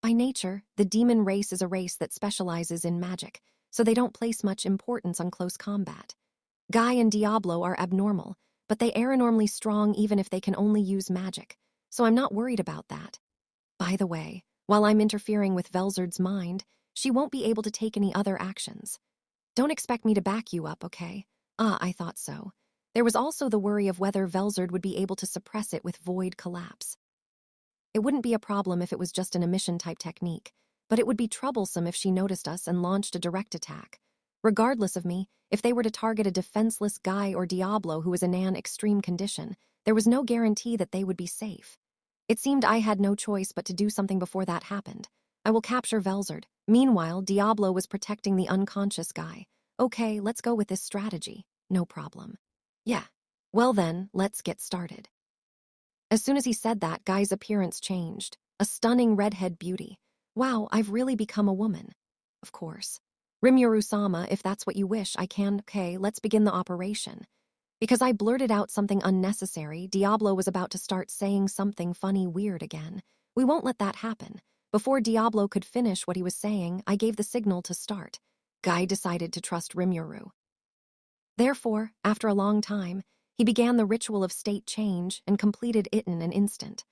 By nature, the demon race is a race that specializes in magic, so they don't place much importance on close combat. Guy and Diablo are abnormal, but they are enormously strong even if they can only use magic, so I'm not worried about that. By the way, while I'm interfering with Velzard's mind, she won't be able to take any other actions. Don't expect me to back you up, okay? I thought so. There was also the worry of whether Velzard would be able to suppress it with void collapse. It wouldn't be a problem if it was just an emission-type technique, but it would be troublesome if she noticed us and launched a direct attack. Regardless of me, if they were to target a defenseless Guy or Diablo who was in an extreme condition, there was no guarantee that they would be safe. It seemed I had no choice but to do something before that happened. I will capture Velzard. Meanwhile, Diablo was protecting the unconscious Guy. Okay, let's go with this strategy. No problem. Yeah. Well then, let's get started. As soon as he said that, Guy's appearance changed. A stunning redhead beauty. Wow, I've really become a woman. Of course. Rimuru-sama, if that's what you wish, I can. Okay, let's begin the operation. Because I blurted out something unnecessary, Diablo was about to start saying something funny weird again. We won't let that happen. Before Diablo could finish what he was saying, I gave the signal to start. Guy decided to trust Rimuru. Therefore, after a long time, he began the ritual of state change and completed it in an instant.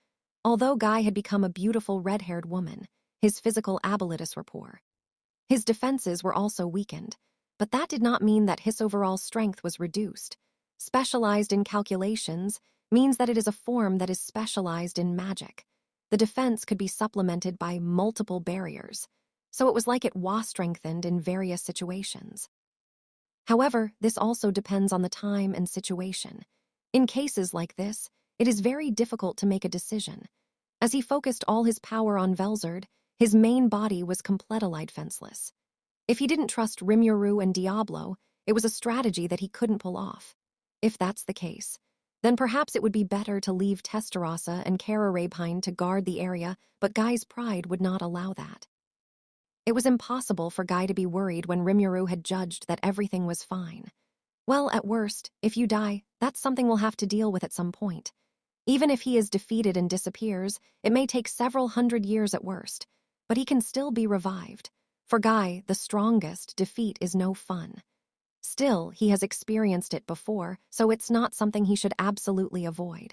Although Guy had become a beautiful red-haired woman, his physical abilities were poor. His defenses were also weakened, but that did not mean that his overall strength was reduced. Specialized in calculations means that it is a form that is specialized in magic. The defense could be supplemented by multiple barriers, so it was like it was strengthened in various situations. However, this also depends on the time and situation. In cases like this, it is very difficult to make a decision. As he focused all his power on Velzard, his main body was completely defenseless. If he didn't trust Rimuru and Diablo, it was a strategy that he couldn't pull off. If that's the case, then perhaps it would be better to leave Testarossa and Kararabine to guard the area, but Guy's pride would not allow that. It was impossible for Guy to be worried when Rimuru had judged that everything was fine. Well, at worst, if you die, that's something we'll have to deal with at some point. Even if he is defeated and disappears, it may take several hundred years at worst, but he can still be revived. For Guy, the strongest, defeat is no fun. Still, he has experienced it before, so it's not something he should absolutely avoid.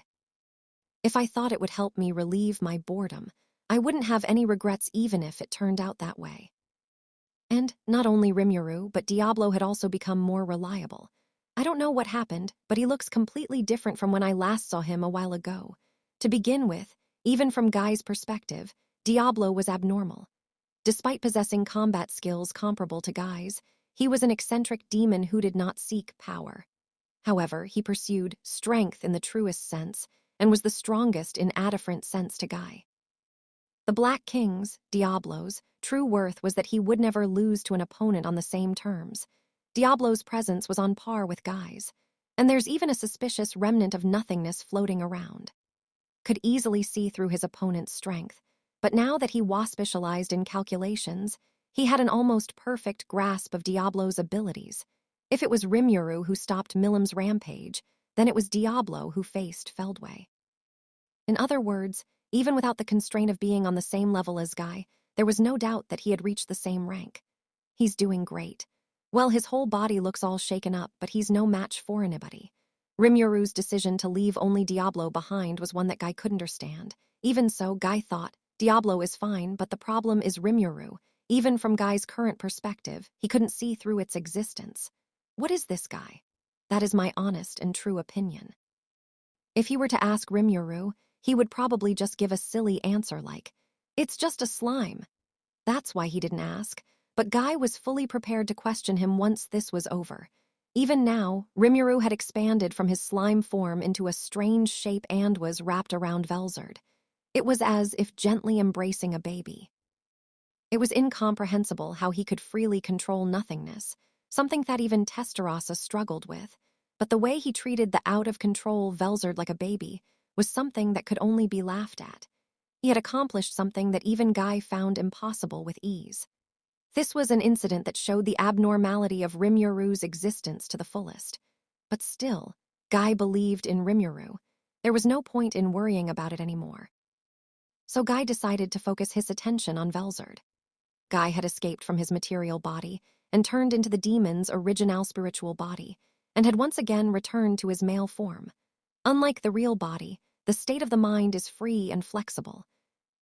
If I thought it would help me relieve my boredom, I wouldn't have any regrets even if it turned out that way. And not only Rimuru, but Diablo had also become more reliable. I don't know what happened, but he looks completely different from when I last saw him a while ago. To begin with, even from Guy's perspective, Diablo was abnormal. Despite possessing combat skills comparable to Guy's, he was an eccentric demon who did not seek power. However, he pursued strength in the truest sense and was the strongest in a different sense to Guy. The Black King's, Diablo's, true worth was that he would never lose to an opponent on the same terms. Diablo's presence was on par with Guy's, and there's even a suspicious remnant of nothingness floating around. Could easily see through his opponent's strength, but now that he waspicialized in calculations, he had an almost perfect grasp of Diablo's abilities. If it was Rimuru who stopped Milim's rampage, then it was Diablo who faced Feldway. In other words, even without the constraint of being on the same level as Guy, there was no doubt that he had reached the same rank. He's doing great. Well, his whole body looks all shaken up, but he's no match for anybody. Rimuru's decision to leave only Diablo behind was one that Guy couldn't understand. Even so, Guy thought, Diablo is fine, but the problem is Rimuru. Even from Guy's current perspective, he couldn't see through its existence. What is this guy? That is my honest and true opinion. If he were to ask Rimuru, he would probably just give a silly answer like, "It's just a slime." That's why he didn't ask, but Guy was fully prepared to question him once this was over. Even now, Rimuru had expanded from his slime form into a strange shape and was wrapped around Velzard. It was as if gently embracing a baby. It was incomprehensible how he could freely control nothingness, something that even Testarossa struggled with. But the way he treated the out-of-control Velzard like a baby was something that could only be laughed at. He had accomplished something that even Guy found impossible with ease. This was an incident that showed the abnormality of Rimuru's existence to the fullest. But still, Guy believed in Rimuru. There was no point in worrying about it anymore. So Guy decided to focus his attention on Velzard. Guy had escaped from his material body and turned into the demon's original spiritual body, and had once again returned to his male form. Unlike the real body, the state of the mind is free and flexible.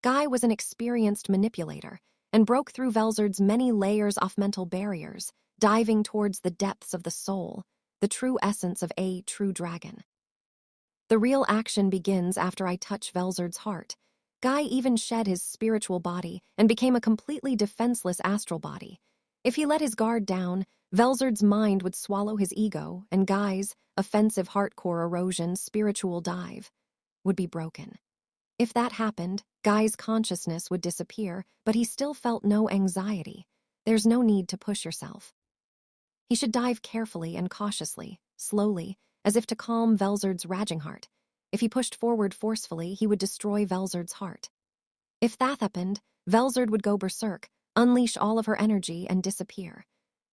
Guy was an experienced manipulator and broke through Velzard's many layers of mental barriers, diving towards the depths of the soul, the true essence of a true dragon. The real action begins after I touch Velzard's heart. Guy even shed his spiritual body and became a completely defenseless astral body. If he let his guard down, Velzard's mind would swallow his ego, and Guy's offensive heartcore erosion spiritual dive would be broken. If that happened, Guy's consciousness would disappear, but he still felt no anxiety. There's no need to push yourself. He should dive carefully and cautiously, slowly, as if to calm Velzard's raging heart. If he pushed forward forcefully, he would destroy Velzard's heart. If that happened, Velzard would go berserk, unleash all of her energy, and disappear.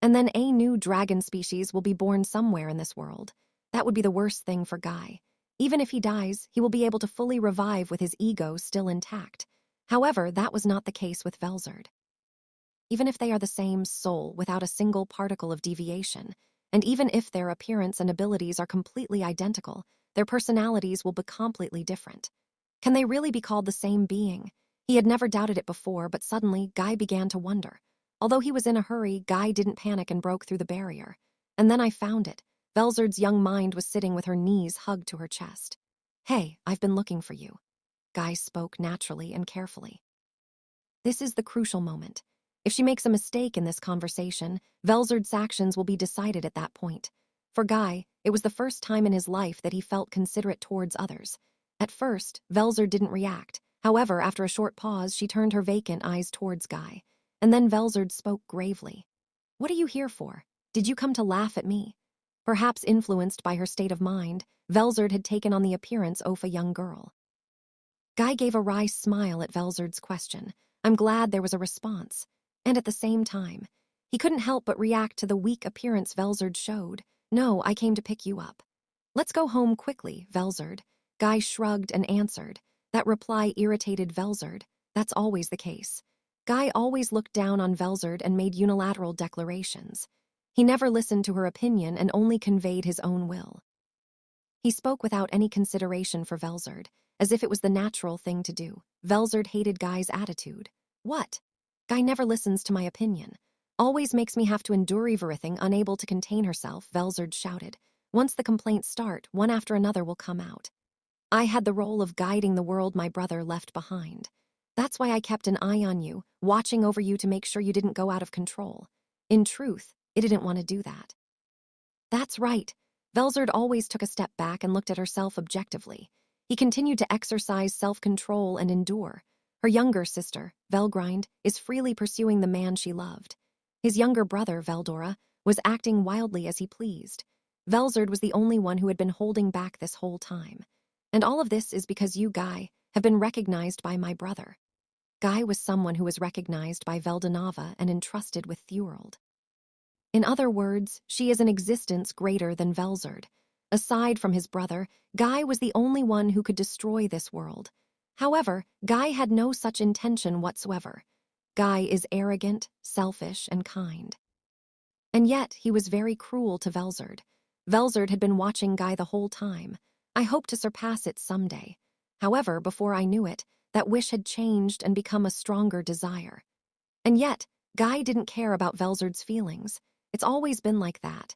And then a new dragon species will be born somewhere in this world. That would be the worst thing for Guy. Even if he dies, he will be able to fully revive with his ego still intact. However, that was not the case with Velzard. Even if they are the same soul without a single particle of deviation, and even if their appearance and abilities are completely identical, their personalities will be completely different. Can they really be called the same being? He had never doubted it before, but suddenly Guy began to wonder. Although he was in a hurry, Guy didn't panic and broke through the barrier. And then I found it. Velzard's young mind was sitting with her knees hugged to her chest. "Hey, I've been looking for you." Guy spoke naturally and carefully. This is the crucial moment. If she makes a mistake in this conversation, Velzard's actions will be decided at that point. For Guy, it was the first time in his life that he felt considerate towards others. At first, Velzard didn't react. However, after a short pause, she turned her vacant eyes towards Guy. And then Velzard spoke gravely. "What are you here for? Did you come to laugh at me?" Perhaps influenced by her state of mind, Velzard had taken on the appearance of a young girl. Guy gave a wry smile at Velzard's question. I'm glad there was a response. And at the same time, he couldn't help but react to the weak appearance Velzard showed. "No, I came to pick you up." "Let's go home quickly, Velzard." Guy shrugged and answered. That reply irritated Velzard. That's always the case. Guy always looked down on Velzard and made unilateral declarations. He never listened to her opinion and only conveyed his own will. He spoke without any consideration for Velzard, as if it was the natural thing to do. Velzard hated Guy's attitude. What? Guy never listens to my opinion. Always makes me have to endure everything, unable to contain herself, Velzard shouted. Once the complaints start, one after another will come out. I had the role of guiding the world my brother left behind. That's why I kept an eye on you, watching over you to make sure you didn't go out of control. In truth, I didn't want to do that. That's right. Velzard always took a step back and looked at herself objectively. He continued to exercise self-control and endure. Her younger sister, Velgrind, is freely pursuing the man she loved. His younger brother, Veldora, was acting wildly as he pleased. Velzard was the only one who had been holding back this whole time. And all of this is because you, Guy, have been recognized by my brother. Guy was someone who was recognized by Veldanava and entrusted with Thurald. In other words, she is an existence greater than Velzard. Aside from his brother, Guy was the only one who could destroy this world. However, Guy had no such intention whatsoever. Guy is arrogant, selfish, and kind. And yet, he was very cruel to Velzard. Velzard had been watching Guy the whole time. I hoped to surpass it someday. However, before I knew it, that wish had changed and become a stronger desire. And yet, Guy didn't care about Velzard's feelings. It's always been like that.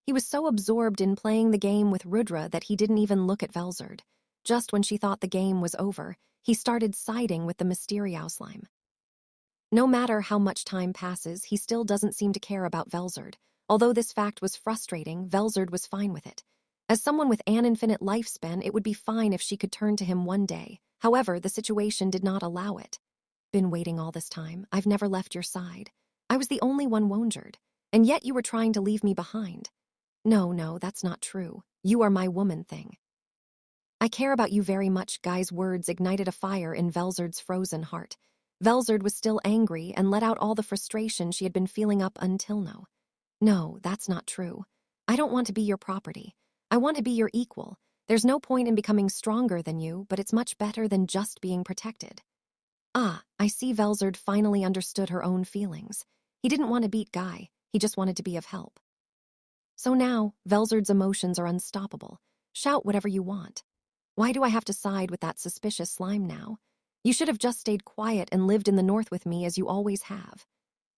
He was so absorbed in playing the game with Rudra that he didn't even look at Velzard. Just when she thought the game was over, he started siding with the Mysteriouslime. No matter how much time passes, he still doesn't seem to care about Velzard. Although this fact was frustrating, Velzard was fine with it. As someone with an infinite lifespan, it would be fine if she could turn to him one day. However, the situation did not allow it. Been waiting all this time. I've never left your side. I was the only one wounded. And yet you were trying to leave me behind. No, that's not true. You are my woman thing. I care about you very much. Guy's words ignited a fire in Velzard's frozen heart. Velzard was still angry and let out all the frustration she had been feeling up until now. No, that's not true. I don't want to be your property. I want to be your equal. There's no point in becoming stronger than you, but it's much better than just being protected. Ah, I see. Velzard finally understood her own feelings. He didn't want to beat Guy. He just wanted to be of help. So now, Velzard's emotions are unstoppable. Shout whatever you want. Why do I have to side with that suspicious slime now? You should have just stayed quiet and lived in the north with me as you always have.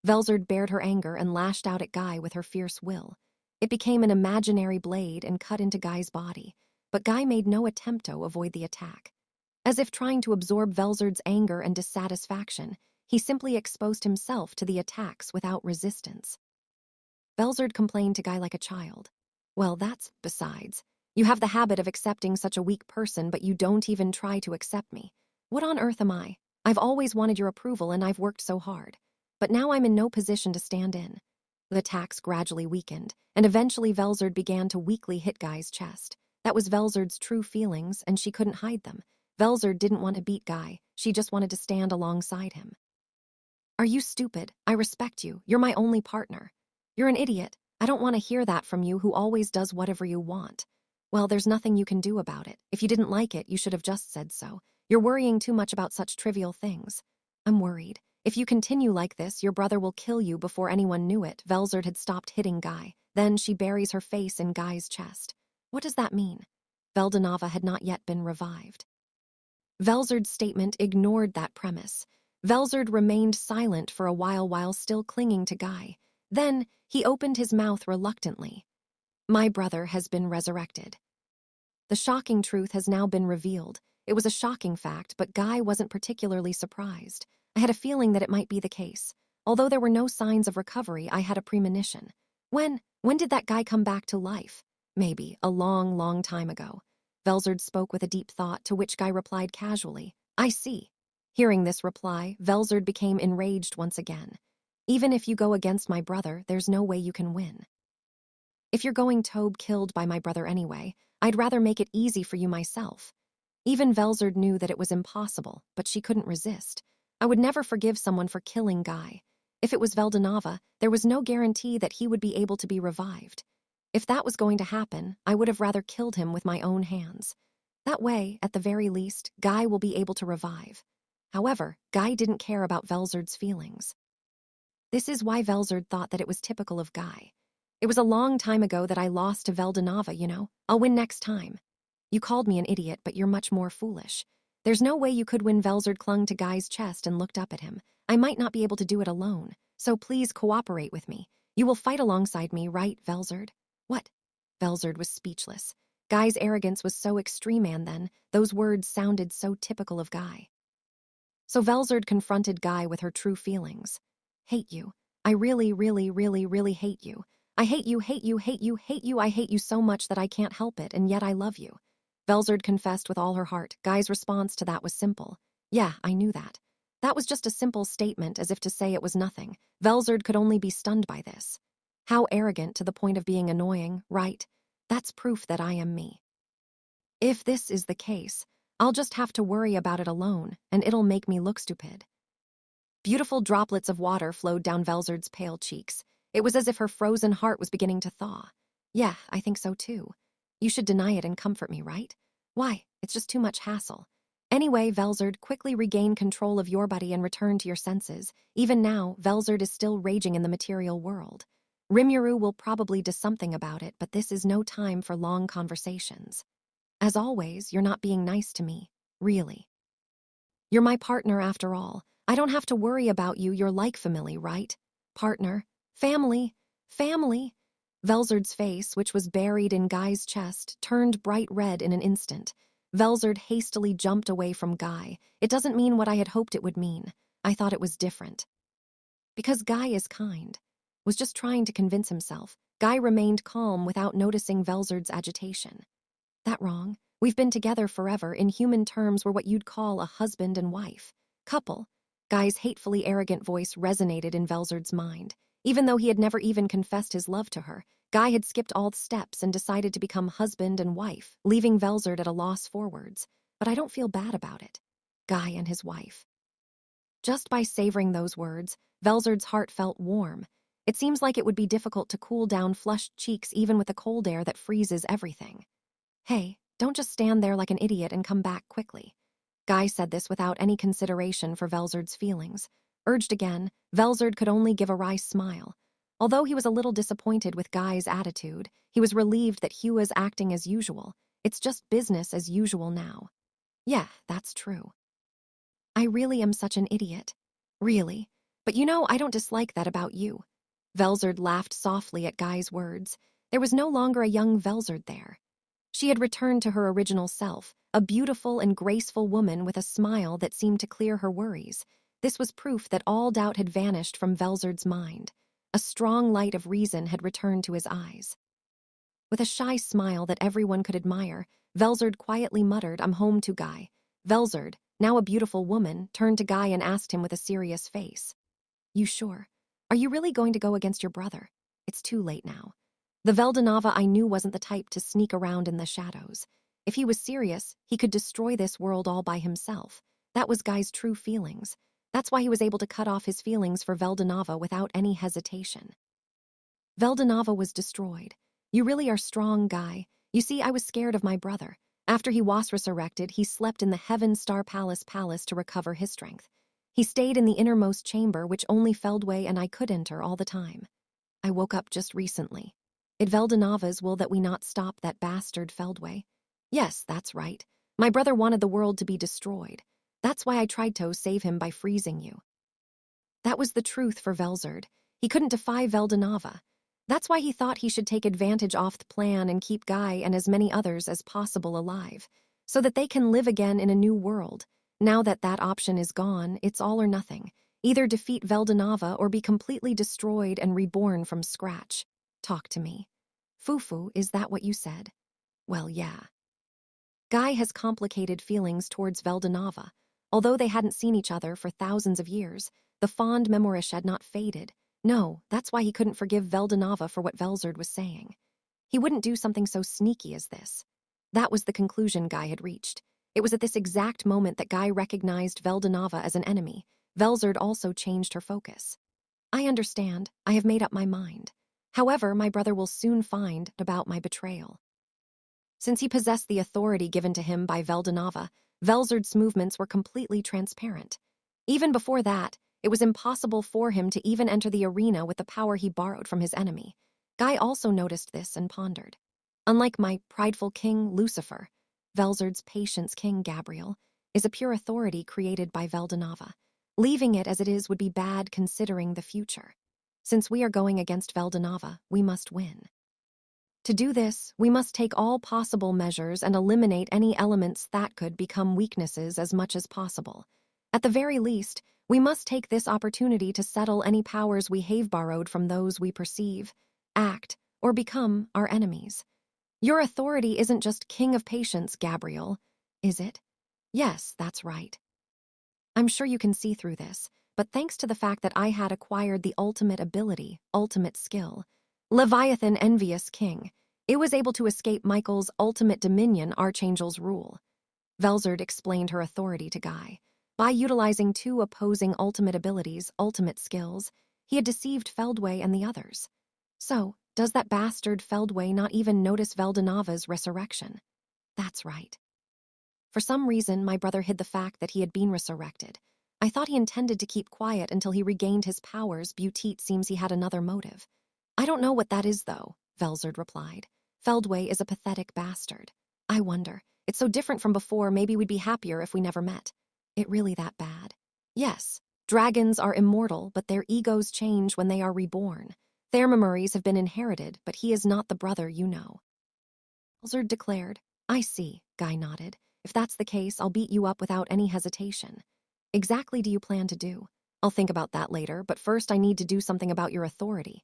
Velzard bared her anger and lashed out at Guy with her fierce will. It became an imaginary blade and cut into Guy's body, but Guy made no attempt to avoid the attack. As if trying to absorb Velzard's anger and dissatisfaction, he simply exposed himself to the attacks without resistance. Velzard complained to Guy like a child. Well, that's besides. You have the habit of accepting such a weak person, but you don't even try to accept me. What on earth am I? I've always wanted your approval and I've worked so hard. But now I'm in no position to stand in. The attacks gradually weakened, and eventually Velzard began to weakly hit Guy's chest. That was Velzard's true feelings, and she couldn't hide them. Velzard didn't want to beat Guy. She just wanted to stand alongside him. Are you stupid? I respect you. You're my only partner. You're an idiot. I don't want to hear that from you who always does whatever you want. Well, there's nothing you can do about it. If you didn't like it, you should have just said so. You're worrying too much about such trivial things. I'm worried. If you continue like this, your brother will kill you before anyone knew it. Velzard had stopped hitting Guy. Then she buries her face in Guy's chest. What does that mean? Veldanava had not yet been revived. Velzard's statement ignored that premise. Velzard remained silent for a while still clinging to Guy. Then he opened his mouth reluctantly. My brother has been resurrected. The shocking truth has now been revealed. It was a shocking fact, but Guy wasn't particularly surprised. I had a feeling that it might be the case. Although there were no signs of recovery, I had a premonition. When did that guy come back to life? Maybe, a long time ago. Velzard spoke with a deep thought, to which Guy replied casually, I see. Hearing this reply, Velzard became enraged once again. Even if you go against my brother, there's no way you can win. If you're going Tobe killed by my brother anyway, I'd rather make it easy for you myself. Even Velzard knew that it was impossible, but she couldn't resist. I would never forgive someone for killing Guy. If it was Veldanava, there was no guarantee that he would be able to be revived. If that was going to happen, I would have rather killed him with my own hands. That way, at the very least, Guy will be able to revive. However, Guy didn't care about Velzard's feelings. This is why Velzard thought that it was typical of Guy. It was a long time ago that I lost to Veldanava, you know. I'll win next time. You called me an idiot, but you're much more foolish. There's no way you could win. Velzard clung to Guy's chest and looked up at him. I might not be able to do it alone, so please cooperate with me. You will fight alongside me, right, Velzard? What? Velzard was speechless. Guy's arrogance was so extreme, and then those words sounded so typical of Guy. So Velzard confronted Guy with her true feelings. Hate you. I really, really, really, really hate you. I hate you, hate you, hate you, hate you. I hate you so much that I can't help it, and yet I love you. Velzard confessed with all her heart. Guy's response to that was simple. Yeah, I knew that. That was just a simple statement, as if to say it was nothing. Velzard could only be stunned by this. How arrogant, to the point of being annoying, right? That's proof that I am me. If this is the case, I'll just have to worry about it alone, and it'll make me look stupid. Beautiful droplets of water flowed down Velzard's pale cheeks. It was as if her frozen heart was beginning to thaw. Yeah, I think so too. You should deny it and comfort me, right? Why? It's just too much hassle. Anyway, Velzard, quickly regain control of your body and return to your senses. Even now, Velzard is still raging in the material world. Rimuru will probably do something about it, but this is no time for long conversations. As always, you're not being nice to me. Really. You're my partner after all. I don't have to worry about you. You're like family, right? Partner. Family. Family. Velzard's face, which was buried in Guy's chest, turned bright red in an instant. Velzard hastily jumped away from Guy. It doesn't mean what I had hoped it would mean. I thought it was different. Because Guy is kind. Was just trying to convince himself. Guy remained calm without noticing Velzard's agitation. That wrong. We've been together forever. In human terms, we're what you'd call a husband and wife. Couple. Guy's hatefully arrogant voice resonated in Velzard's mind. Even though he had never even confessed his love to her, Guy had skipped all steps and decided to become husband and wife, leaving Velzard at a loss for words. But I don't feel bad about it. Guy and his wife. Just by savoring those words, Velzard's heart felt warm. It seems like it would be difficult to cool down flushed cheeks even with the cold air that freezes everything. Hey, don't just stand there like an idiot and come back quickly. Guy said this without any consideration for Velzard's feelings. Urged again, Velzard could only give a wry smile. Although he was a little disappointed with Guy's attitude, he was relieved that Hugh was acting as usual. It's just business as usual now. Yeah, that's true. I really am such an idiot. Really. But you know, I don't dislike that about you. Velzard laughed softly at Guy's words. There was no longer a young Velzard there. She had returned to her original self, a beautiful and graceful woman with a smile that seemed to clear her worries. This was proof that all doubt had vanished from Velzard's mind. A strong light of reason had returned to his eyes. With a shy smile that everyone could admire, Velzard quietly muttered, I'm home to Guy. Velzard, now a beautiful woman, turned to Guy and asked him with a serious face. You sure? Are you really going to go against your brother? It's too late now. The Veldanava I knew wasn't the type to sneak around in the shadows. If he was serious, he could destroy this world all by himself. That was Guy's true feelings. That's why he was able to cut off his feelings for Veldanava without any hesitation. Veldanava was destroyed. You really are strong, Guy. You see, I was scared of my brother. After he was resurrected, he slept in the Heaven Star Palace to recover his strength. He stayed in the innermost chamber, which only Feldway and I could enter all the time. I woke up just recently. It Veldanava's will that we not stop that bastard Feldway. Yes, that's right. My brother wanted the world to be destroyed. That's why I tried to save him by freezing you. That was the truth for Velzard. He couldn't defy Veldanava. That's why he thought he should take advantage off the plan and keep Guy and as many others as possible alive, so that they can live again in a new world. Now that that option is gone, it's all or nothing. Either defeat Veldanava or be completely destroyed and reborn from scratch. Talk to me. Fufu, is that what you said? Well, yeah. Guy has complicated feelings towards Veldanava. Although they hadn't seen each other for thousands of years, the fond memories had not faded. No, that's why he couldn't forgive Veldanava for what Velzard was saying. He wouldn't do something so sneaky as this. That was the conclusion Guy had reached. It was at this exact moment that Guy recognized Veldanava as an enemy. Velzard also changed her focus. I understand. I have made up my mind. However, my brother will soon find about my betrayal. Since he possessed the authority given to him by Veldanava, Velzard's movements were completely transparent. Even before that, it was impossible for him to even enter the arena with the power he borrowed from his enemy. Guy also noticed this and pondered. Unlike my prideful king, Lucifer, Velzard's patience king, Gabriel, is a pure authority created by Veldanava. Leaving it as it is would be bad considering the future. Since we are going against Veldanava, we must win. To do this, we must take all possible measures and eliminate any elements that could become weaknesses as much as possible. At the very least, we must take this opportunity to settle any powers we have borrowed from those we perceive, act, or become our enemies. Your authority isn't just king of patience, Gabriel, is it? Yes, that's right. I'm sure you can see through this, but thanks to the fact that I had acquired the ultimate ability, ultimate skill, Leviathan Envious King, it was able to escape Michael's ultimate dominion, Archangel's rule. Velzard explained her authority to Guy. By utilizing two opposing ultimate abilities, ultimate skills, he had deceived Feldway and the others. So, does that bastard Feldway not even notice Veldanava's resurrection? That's right. For some reason, my brother hid the fact that he had been resurrected. I thought he intended to keep quiet until he regained his powers. Butit seems he had another motive. I don't know what that is, though, Velzard replied. Feldway is a pathetic bastard. I wonder. It's so different from before, maybe we'd be happier if we never met. It really that bad? Yes. Dragons are immortal, but their egos change when they are reborn. Their memories have been inherited, but he is not the brother you know. Velzard declared. I see, Guy nodded. If that's the case, I'll beat you up without any hesitation. Exactly do you plan to do? I'll think about that later, but first I need to do something about your authority.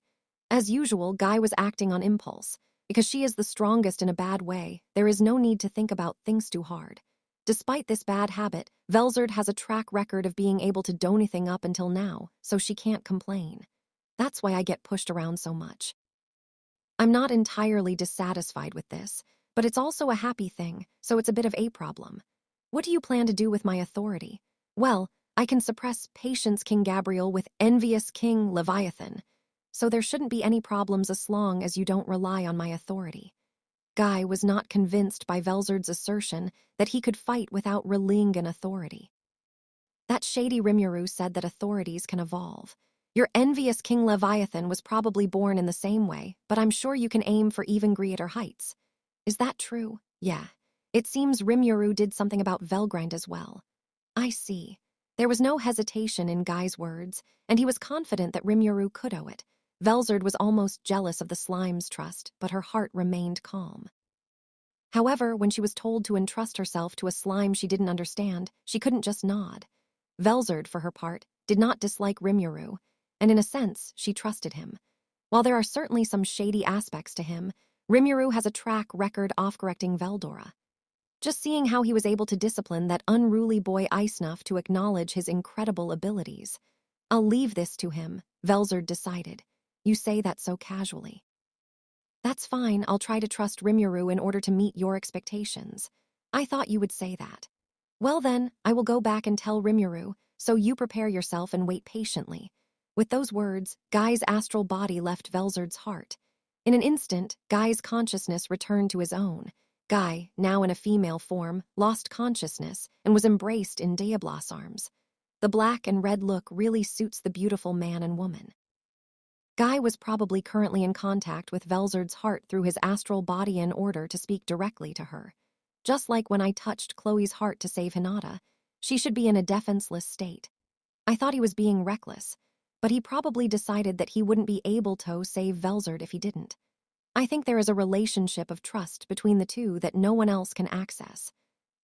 As usual, Guy was acting on impulse. Because she is the strongest in a bad way, there is no need to think about things too hard. Despite this bad habit, Velzard has a track record of being able to do anything up until now, so she can't complain. That's why I get pushed around so much. I'm not entirely dissatisfied with this, but it's also a happy thing, so it's a bit of a problem. What do you plan to do with my authority? Well, I can suppress Patience King Gabriel with Envious King Leviathan, so there shouldn't be any problems as long as you don't rely on my authority. Guy was not convinced by Velzard's assertion that he could fight without relying on authority. That shady Rimuru said that authorities can evolve. Your envious King Leviathan was probably born in the same way, but I'm sure you can aim for even greater heights. Is that true? Yeah. It seems Rimuru did something about Velgrind as well. I see. There was no hesitation in Guy's words, and he was confident that Rimuru could owe it. Velzard was almost jealous of the slime's trust, but her heart remained calm. However, when she was told to entrust herself to a slime she didn't understand, she couldn't just nod. Velzard, for her part, did not dislike Rimuru, and in a sense, she trusted him. While there are certainly some shady aspects to him, Rimuru has a track record off-correcting Veldora. Just seeing how he was able to discipline that unruly boy Icenuff to acknowledge his incredible abilities. I'll leave this to him, Velzard decided. You say that so casually. That's fine, I'll try to trust Rimuru in order to meet your expectations. I thought you would say that. Well then, I will go back and tell Rimuru, so you prepare yourself and wait patiently. With those words, Guy's astral body left Velzard's heart. In an instant, Guy's consciousness returned to his own. Guy, now in a female form, lost consciousness and was embraced in Diablos' arms. The black and red look really suits the beautiful man and woman. Guy was probably currently in contact with Velzard's heart through his astral body in order to speak directly to her. Just like when I touched Chloe's heart to save Hinata, she should be in a defenseless state. I thought he was being reckless, but he probably decided that he wouldn't be able to save Velzard if he didn't. I think there is a relationship of trust between the two that no one else can access.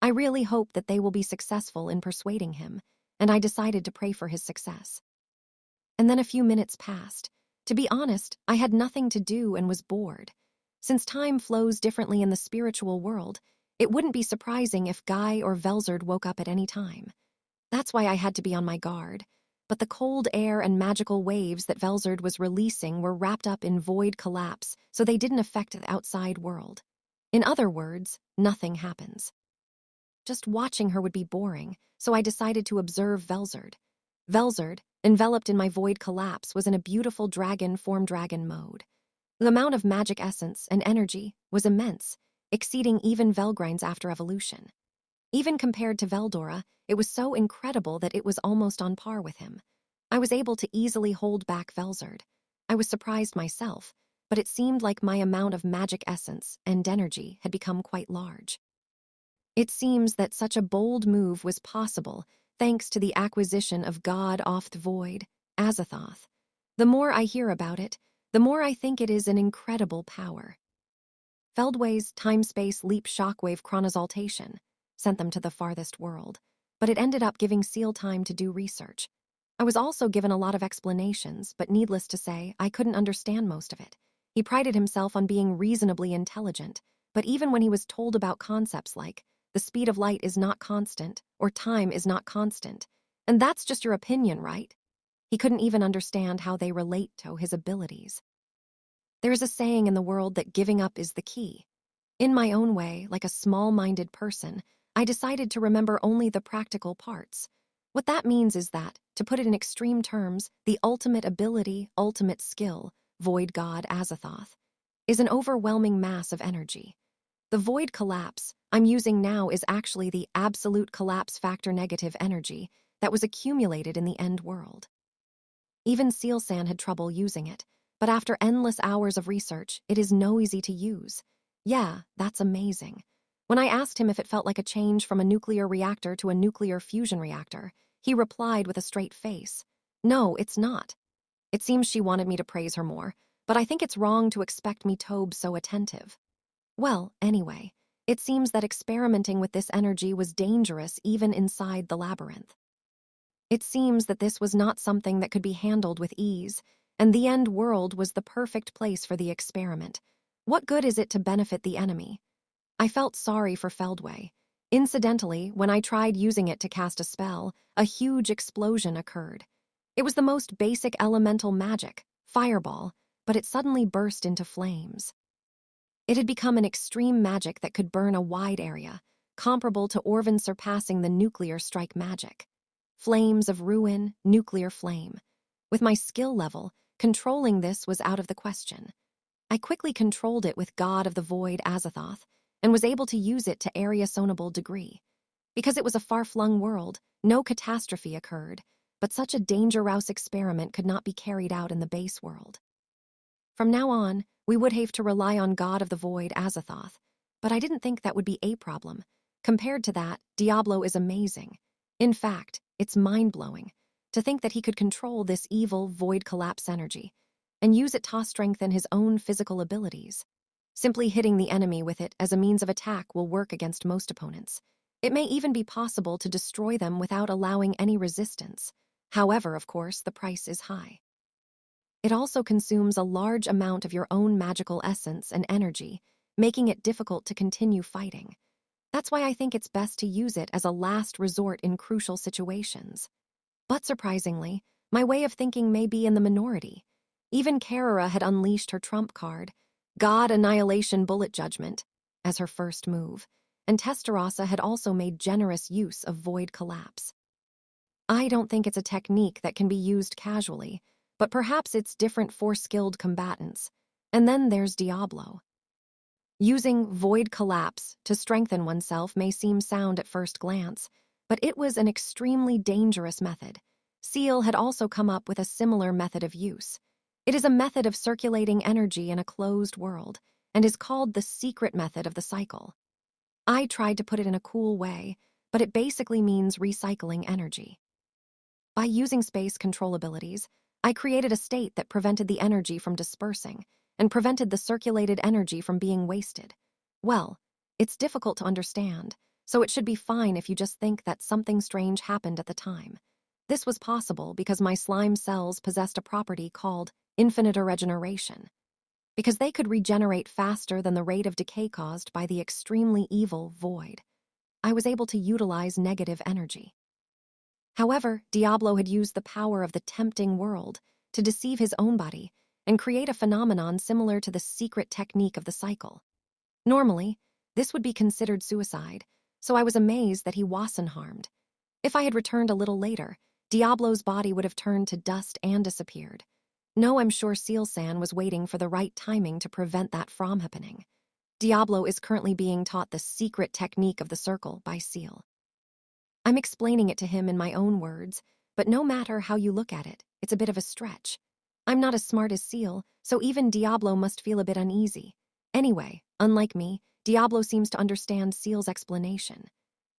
I really hope that they will be successful in persuading him, and I decided to pray for his success. And then a few minutes passed. To be honest, I had nothing to do and was bored. Since time flows differently in the spiritual world, it wouldn't be surprising if Guy or Velzard woke up at any time. That's why I had to be on my guard. But the cold air and magical waves that Velzard was releasing were wrapped up in void collapse, so they didn't affect the outside world. In other words, nothing happens. Just watching her would be boring, so I decided to observe Velzard. Velzard, enveloped in my void collapse, was in a beautiful dragon form dragon mode. The amount of magic essence and energy was immense, exceeding even Velgrind's after evolution. Even compared to Veldora, it was so incredible that it was almost on par with him. I was able to easily hold back Velzard. I was surprised myself, but it seemed like my amount of magic essence and energy had become quite large. It seems that such a bold move was possible thanks to the acquisition of God off the void, Azathoth. The more I hear about it, the more I think it is an incredible power. Feldway's time-space leap shockwave chronosaltation sent them to the farthest world, but it ended up giving Seal time to do research. I was also given a lot of explanations, but needless to say, I couldn't understand most of it. He prided himself on being reasonably intelligent, but even when he was told about concepts like, the speed of light is not constant, or time is not constant, and that's just your opinion, right? He couldn't even understand how they relate to his abilities. There is a saying in the world that giving up is the key. In my own way, like a small-minded person, I decided to remember only the practical parts. What that means is that, to put it in extreme terms, the ultimate ability, ultimate skill, Void God Azathoth, is an overwhelming mass of energy. The void collapse I'm using now is actually the absolute collapse factor negative energy that was accumulated in the end world. Even Sealsan had trouble using it, but after endless hours of research, it is no easy to use. Yeah, that's amazing. When I asked him if it felt like a change from a nuclear reactor to a nuclear fusion reactor, he replied with a straight face, "No, it's not." It seems she wanted me to praise her more, but I think it's wrong to expect me to be so attentive. Well, anyway, it seems that experimenting with this energy was dangerous even inside the labyrinth. It seems that this was not something that could be handled with ease, and the end world was the perfect place for the experiment. What good is it to benefit the enemy? I felt sorry for Feldway. Incidentally, when I tried using it to cast a spell, a huge explosion occurred. It was the most basic elemental magic, fireball, but it suddenly burst into flames. It had become an extreme magic that could burn a wide area, comparable to Orvin surpassing the nuclear strike magic. Flames of ruin, nuclear flame. With my skill level, controlling this was out of the question. I quickly controlled it with God of the Void Azathoth, and was able to use it to area-sonable degree. Because it was a far-flung world, no catastrophe occurred, but such a danger-rouse experiment could not be carried out in the base world. From now on, we would have to rely on God of the Void Azathoth, but I didn't think that would be a problem. Compared to that, Diablo is amazing. In fact, it's mind-blowing to think that he could control this evil void collapse energy and use it to strengthen his own physical abilities. Simply hitting the enemy with it as a means of attack will work against most opponents. It may even be possible to destroy them without allowing any resistance. However, of course, the price is high. It also consumes a large amount of your own magical essence and energy, making it difficult to continue fighting. That's why I think it's best to use it as a last resort in crucial situations. But surprisingly, my way of thinking may be in the minority. Even Karara had unleashed her trump card, God Annihilation Bullet Judgment, as her first move, and Testarossa had also made generous use of Void Collapse. I don't think it's a technique that can be used casually, but perhaps it's different for skilled combatants. And then there's Diablo. Using Void Collapse to strengthen oneself may seem sound at first glance, but it was an extremely dangerous method. Seal had also come up with a similar method of use. It is a method of circulating energy in a closed world, and is called the secret method of the cycle. I tried to put it in a cool way, but it basically means recycling energy. By using space control abilities, I created a state that prevented the energy from dispersing, and prevented the circulated energy from being wasted. Well, it's difficult to understand, so it should be fine if you just think that something strange happened at the time. This was possible because my slime cells possessed a property called infinite regeneration. Because they could regenerate faster than the rate of decay caused by the extremely evil void, I was able to utilize negative energy. However, Diablo had used the power of the tempting world to deceive his own body and create a phenomenon similar to the secret technique of the cycle. Normally, this would be considered suicide, so I was amazed that he wasn't harmed. If I had returned a little later, Diablo's body would have turned to dust and disappeared. No, I'm sure Sealsan was waiting for the right timing to prevent that from happening. Diablo is currently being taught the secret technique of the circle by Seal. I'm explaining it to him in my own words, but no matter how you look at it, it's a bit of a stretch. I'm not as smart as Seal, so even Diablo must feel a bit uneasy. Anyway, unlike me, Diablo seems to understand Seal's explanation.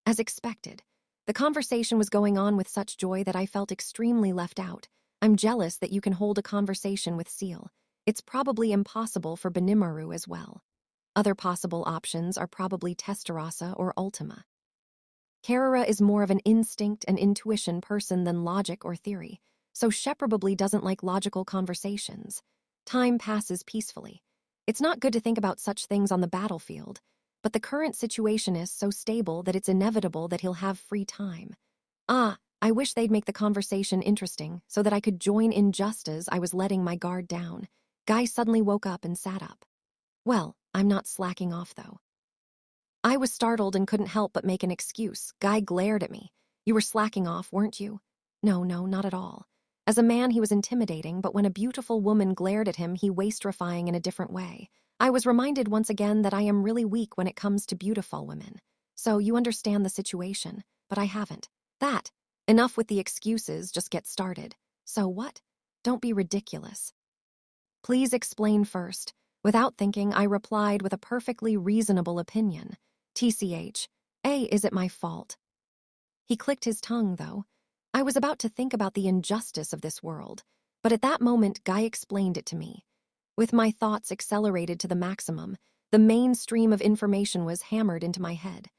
As expected, the conversation was going on with such joy that I felt extremely left out. I'm jealous that you can hold a conversation with Seal. It's probably impossible for Benimaru as well. Other possible options are probably Testarossa or Ultima. Carrera is more of an instinct and intuition person than logic or theory, so she probably doesn't like logical conversations. Time passes peacefully. It's not good to think about such things on the battlefield, but the current situation is so stable that it's inevitable that he'll have free time. I wish they'd make the conversation interesting so that I could join in just as I was letting my guard down. Guy suddenly woke up and sat up. Well, I'm not slacking off, though. I was startled and couldn't help but make an excuse. Guy glared at me. You were slacking off, weren't you? No, not at all. As a man, he was intimidating, but when a beautiful woman glared at him, he wastrifying in a different way. I was reminded once again that I am really weak when it comes to beautiful women. So you understand the situation, but I haven't. That. Enough with the excuses, just get started. So what? Don't be ridiculous. Please explain first. Without thinking, I replied with a perfectly reasonable opinion. TCH. Is it my fault? He clicked his tongue, though. I was about to think about the injustice of this world, but at that moment, Guy explained it to me. With my thoughts accelerated to the maximum, the mainstream of information was hammered into my head.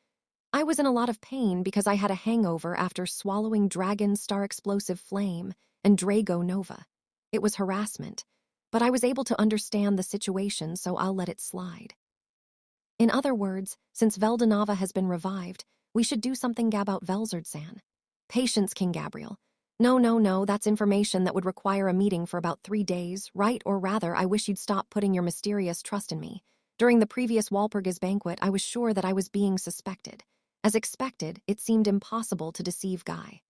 I was in a lot of pain because I had a hangover after swallowing Dragon Star Explosive Flame and Drago Nova. It was harassment, but I was able to understand the situation, so I'll let it slide. In other words, since Veldanava has been revived, we should do something about Velzard-san. Patience, King Gabriel. No, that's information that would require a meeting for about 3 days, right? Or rather, I wish you'd stop putting your mysterious trust in me. During the previous Walpurgis banquet, I was sure that I was being suspected. As expected, it seemed impossible to deceive Guy.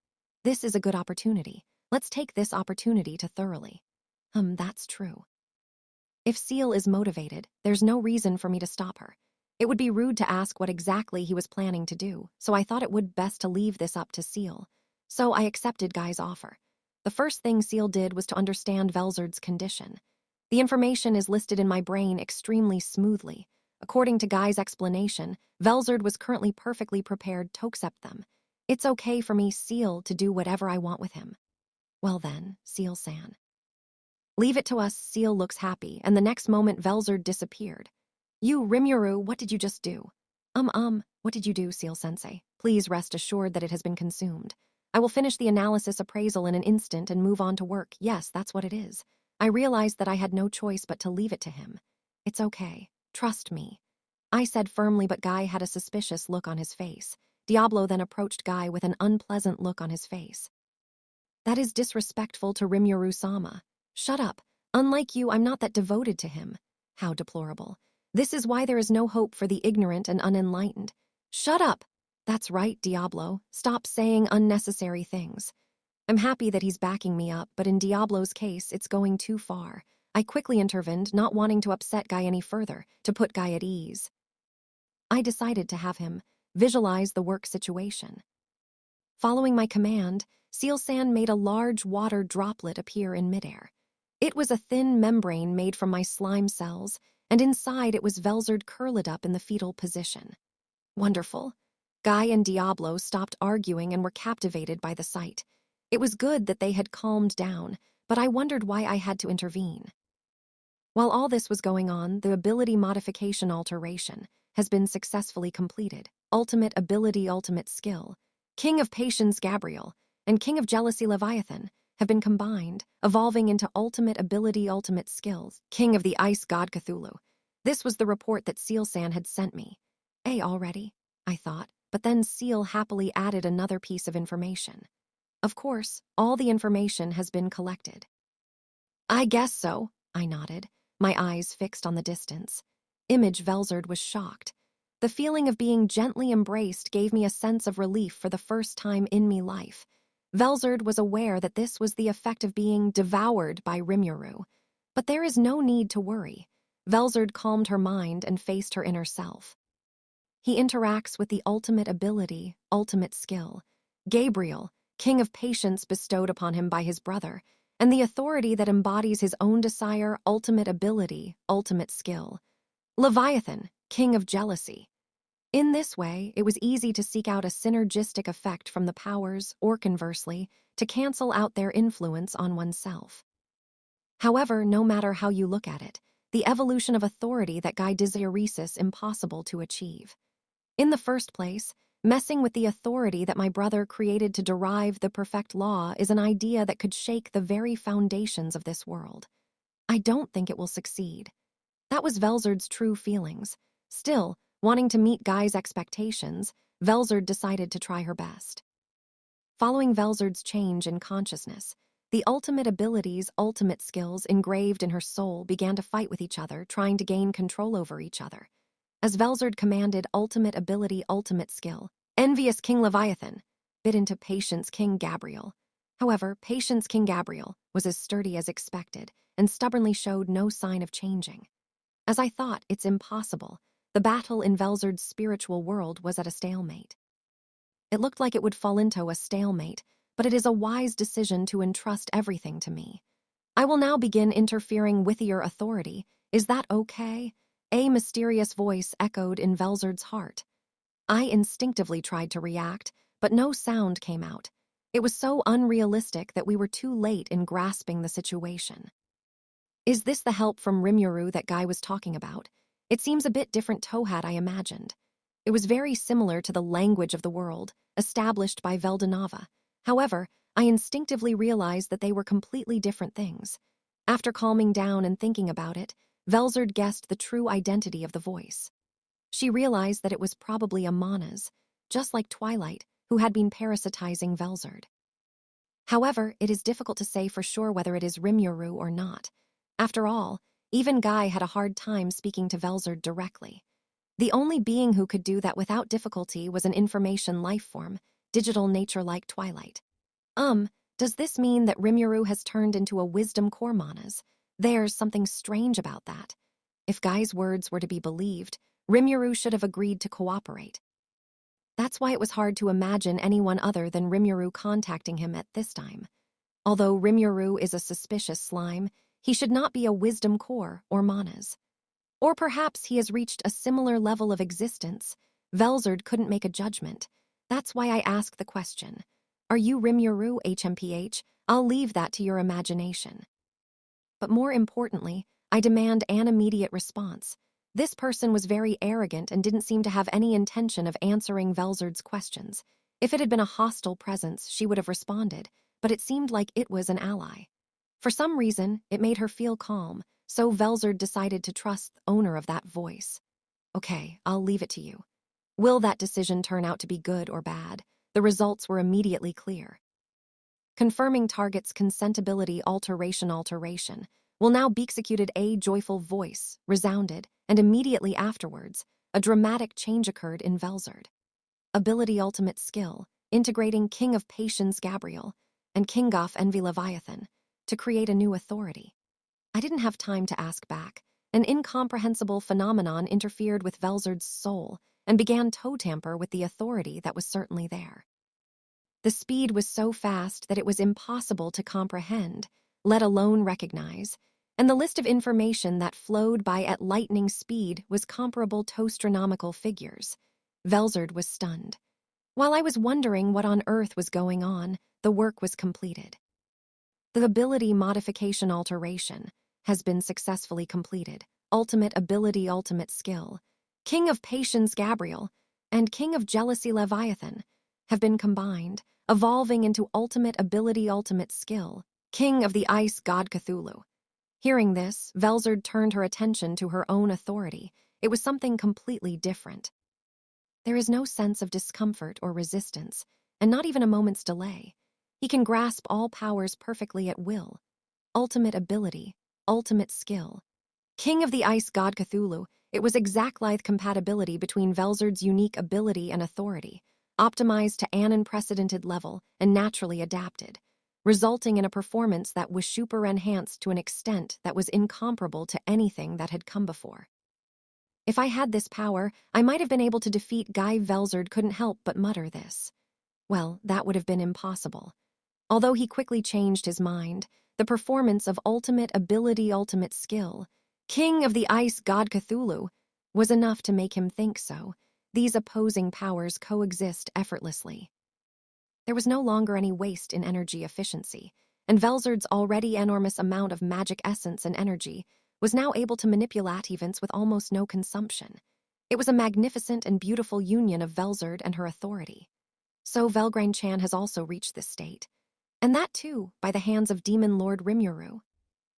This is a good opportunity. Let's take this opportunity to thoroughly. That's true. If Seal is motivated, there's no reason for me to stop her. It would be rude to ask what exactly he was planning to do, so I thought it would best to leave this up to Seal. So I accepted Guy's offer. The first thing Seal did was to understand Velzard's condition. The information is listed in my brain extremely smoothly. According to Guy's explanation, Velzard was currently perfectly prepared to accept them. It's okay for me, Seal, to do whatever I want with him. Well then, Seal-san. Leave it to us. Seal looks happy, and the next moment Velzard disappeared. You, Rimuru, what did you just do? What did you do, Seal-sensei? Please rest assured that it has been consumed. I will finish the analysis appraisal in an instant and move on to work. Yes, that's what it is. I realized that I had no choice but to leave it to him. It's okay. Trust me. I said firmly, but Guy had a suspicious look on his face. Diablo then approached Guy with an unpleasant look on his face. That is disrespectful to Rimuru-sama. Shut up. Unlike you, I'm not that devoted to him. How deplorable. This is why there is no hope for the ignorant and unenlightened. Shut up. That's right, Diablo. Stop saying unnecessary things. I'm happy that he's backing me up, but in Diablo's case, it's going too far. I quickly intervened, not wanting to upset Guy any further, to put Guy at ease. I decided to have him visualize the work situation. Following my command, Seal-san made a large water droplet appear in midair. It was a thin membrane made from my slime cells, and inside it was Velzard curled up in the fetal position. Wonderful. Guy and Diablo stopped arguing and were captivated by the sight. It was good that they had calmed down, but I wondered why I had to intervene. While all this was going on, the ability modification alteration has been successfully completed. Ultimate ability, ultimate skill. King of Patience Gabriel and King of Jealousy Leviathan have been combined, evolving into ultimate ability, ultimate skills. King of the Ice God Cthulhu. This was the report that Seal-san had sent me. Already? I thought, but then Seal happily added another piece of information. Of course, all the information has been collected. I guess so, I nodded, my eyes fixed on the distance. Image Velzard was shocked. The feeling of being gently embraced gave me a sense of relief for the first time in me life. Velzard was aware that this was the effect of being devoured by Rimuru. But there is no need to worry. Velzard calmed her mind and faced her inner self. He interacts with the ultimate ability, ultimate skill. Gabriel, King of Patience bestowed upon him by his brother, and the authority that embodies his own desire, ultimate ability, ultimate skill. Leviathan, king of jealousy. In this way, it was easy to seek out a synergistic effect from the powers, or conversely, to cancel out their influence on oneself. However, no matter how you look at it, the evolution of authority that guy Dionysus impossible to achieve. In the first place, messing with the authority that my brother created to derive the perfect law is an idea that could shake the very foundations of this world. I don't think it will succeed. That was Velzard's true feelings. Still, wanting to meet Guy's expectations, Velzard decided to try her best. Following Velzard's change in consciousness, the ultimate abilities, ultimate skills engraved in her soul began to fight with each other, trying to gain control over each other. As Velzard commanded ultimate ability, ultimate skill, envious King Leviathan bit into Patience King Gabriel. However, Patience King Gabriel was as sturdy as expected and stubbornly showed no sign of changing. As I thought, it's impossible. The battle in Velzard's spiritual world was at a stalemate. It looked like it would fall into a stalemate, but it is a wise decision to entrust everything to me. I will now begin interfering with your authority. Is that okay? A mysterious voice echoed in Velzard's heart. I instinctively tried to react, but no sound came out. It was so unrealistic that we were too late in grasping the situation. Is this the help from Rimuru that Guy was talking about? It seems a bit different Tohad I imagined. It was very similar to the language of the world, established by Veldanava. However, I instinctively realized that they were completely different things. After calming down and thinking about it, Velzard guessed the true identity of the voice. She realized that it was probably Amana's, just like Twilight, who had been parasitizing Velzard. However, it is difficult to say for sure whether it is Rimuru or not. After all, even Guy had a hard time speaking to Velzard directly. The only being who could do that without difficulty was an information life form, digital nature like Twilight. Does this mean that Rimuru has turned into a wisdom core Manas? There's something strange about that. If Guy's words were to be believed, Rimuru should have agreed to cooperate. That's why it was hard to imagine anyone other than Rimuru contacting him at this time. Although Rimuru is a suspicious slime, he should not be a wisdom core or Manas. Or perhaps he has reached a similar level of existence. Velzard couldn't make a judgment. That's why I asked the question. Are you Rimuru, HMPH? I'll leave that to your imagination. But more importantly, I demand an immediate response. This person was very arrogant and didn't seem to have any intention of answering Velzard's questions. If it had been a hostile presence, she would have responded, but it seemed like it was an ally. For some reason, it made her feel calm, so Velzard decided to trust the owner of that voice. Okay, I'll leave it to you. Will that decision turn out to be good or bad? The results were immediately clear. Confirming target's consentability alteration will now be executed. A joyful voice resounded, and immediately afterwards, a dramatic change occurred in Velzard. Ability ultimate skill, integrating King of Patience Gabriel and Kingoff Envy Leviathan to create a new authority. I didn't have time to ask back. An incomprehensible phenomenon interfered with Velzard's soul and began to tamper with the authority that was certainly there. The speed was so fast that it was impossible to comprehend, let alone recognize, and the list of information that flowed by at lightning speed was comparable to astronomical figures. Velzard was stunned. While I was wondering what on earth was going on, the work was completed. The ability modification alteration has been successfully completed. Ultimate ability, ultimate skill. King of Patience Gabriel and King of Jealousy Leviathan have been combined, evolving into ultimate ability, ultimate skill. King of the Ice God Cthulhu. Hearing this, Velzard turned her attention to her own authority. It was something completely different. There is no sense of discomfort or resistance, and not even a moment's delay. He can grasp all powers perfectly at will. Ultimate ability, ultimate skill. King of the Ice God Cthulhu, it was exact-like compatibility between Velzard's unique ability and authority, optimized to an unprecedented level and naturally adapted, resulting in a performance that was super enhanced to an extent that was incomparable to anything that had come before. If I had this power, I might have been able to defeat Guy. Velzard couldn't help but mutter this. Well, that would have been impossible. Although he quickly changed his mind, the performance of ultimate ability, ultimate skill. King of the ice god Cthulhu was enough to make him think so. These opposing powers coexist effortlessly. There was no longer any waste in energy efficiency, and Velzard's already enormous amount of magic essence and energy was now able to manipulate events with almost no consumption. It was a magnificent and beautiful union of Velzard and her authority. So Velgrind Chan has also reached this state. And that too, by the hands of Demon Lord Rimuru.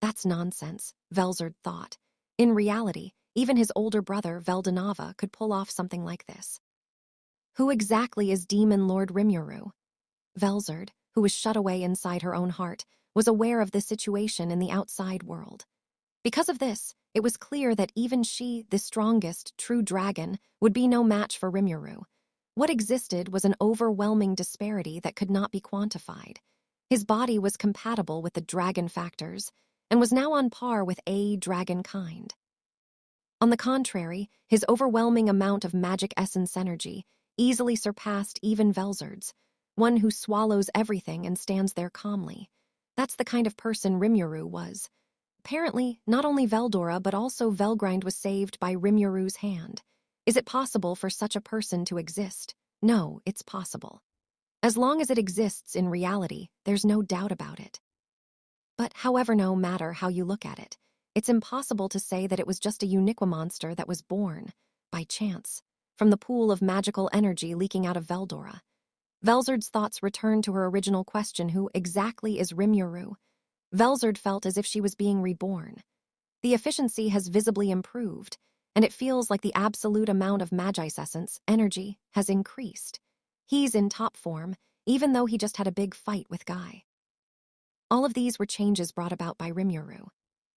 That's nonsense, Velzard thought. In reality, even his older brother, Veldanava, could pull off something like this. Who exactly is Demon Lord Rimuru? Velzard, who was shut away inside her own heart, was aware of this situation in the outside world. Because of this, it was clear that even she, the strongest, true dragon, would be no match for Rimuru. What existed was an overwhelming disparity that could not be quantified. His body was compatible with the dragon factors, and was now on par with a dragon kind. On the contrary, his overwhelming amount of magic essence energy easily surpassed even Velzard's, one who swallows everything and stands there calmly. That's the kind of person Rimuru was. Apparently, not only Veldora but also Velgrind was saved by Rimuru's hand. Is it possible for such a person to exist? No, it's possible. As long as it exists in reality, there's no doubt about it. But however, no matter how you look at it, it's impossible to say that it was just a Uniqua monster that was born, by chance, from the pool of magical energy leaking out of Veldora. Velzard's thoughts returned to her original question: who exactly is Rimuru? Velzard felt as if she was being reborn. The efficiency has visibly improved, and it feels like the absolute amount of Magi's essence, energy, has increased. He's in top form, even though he just had a big fight with Guy. All of these were changes brought about by Rimuru.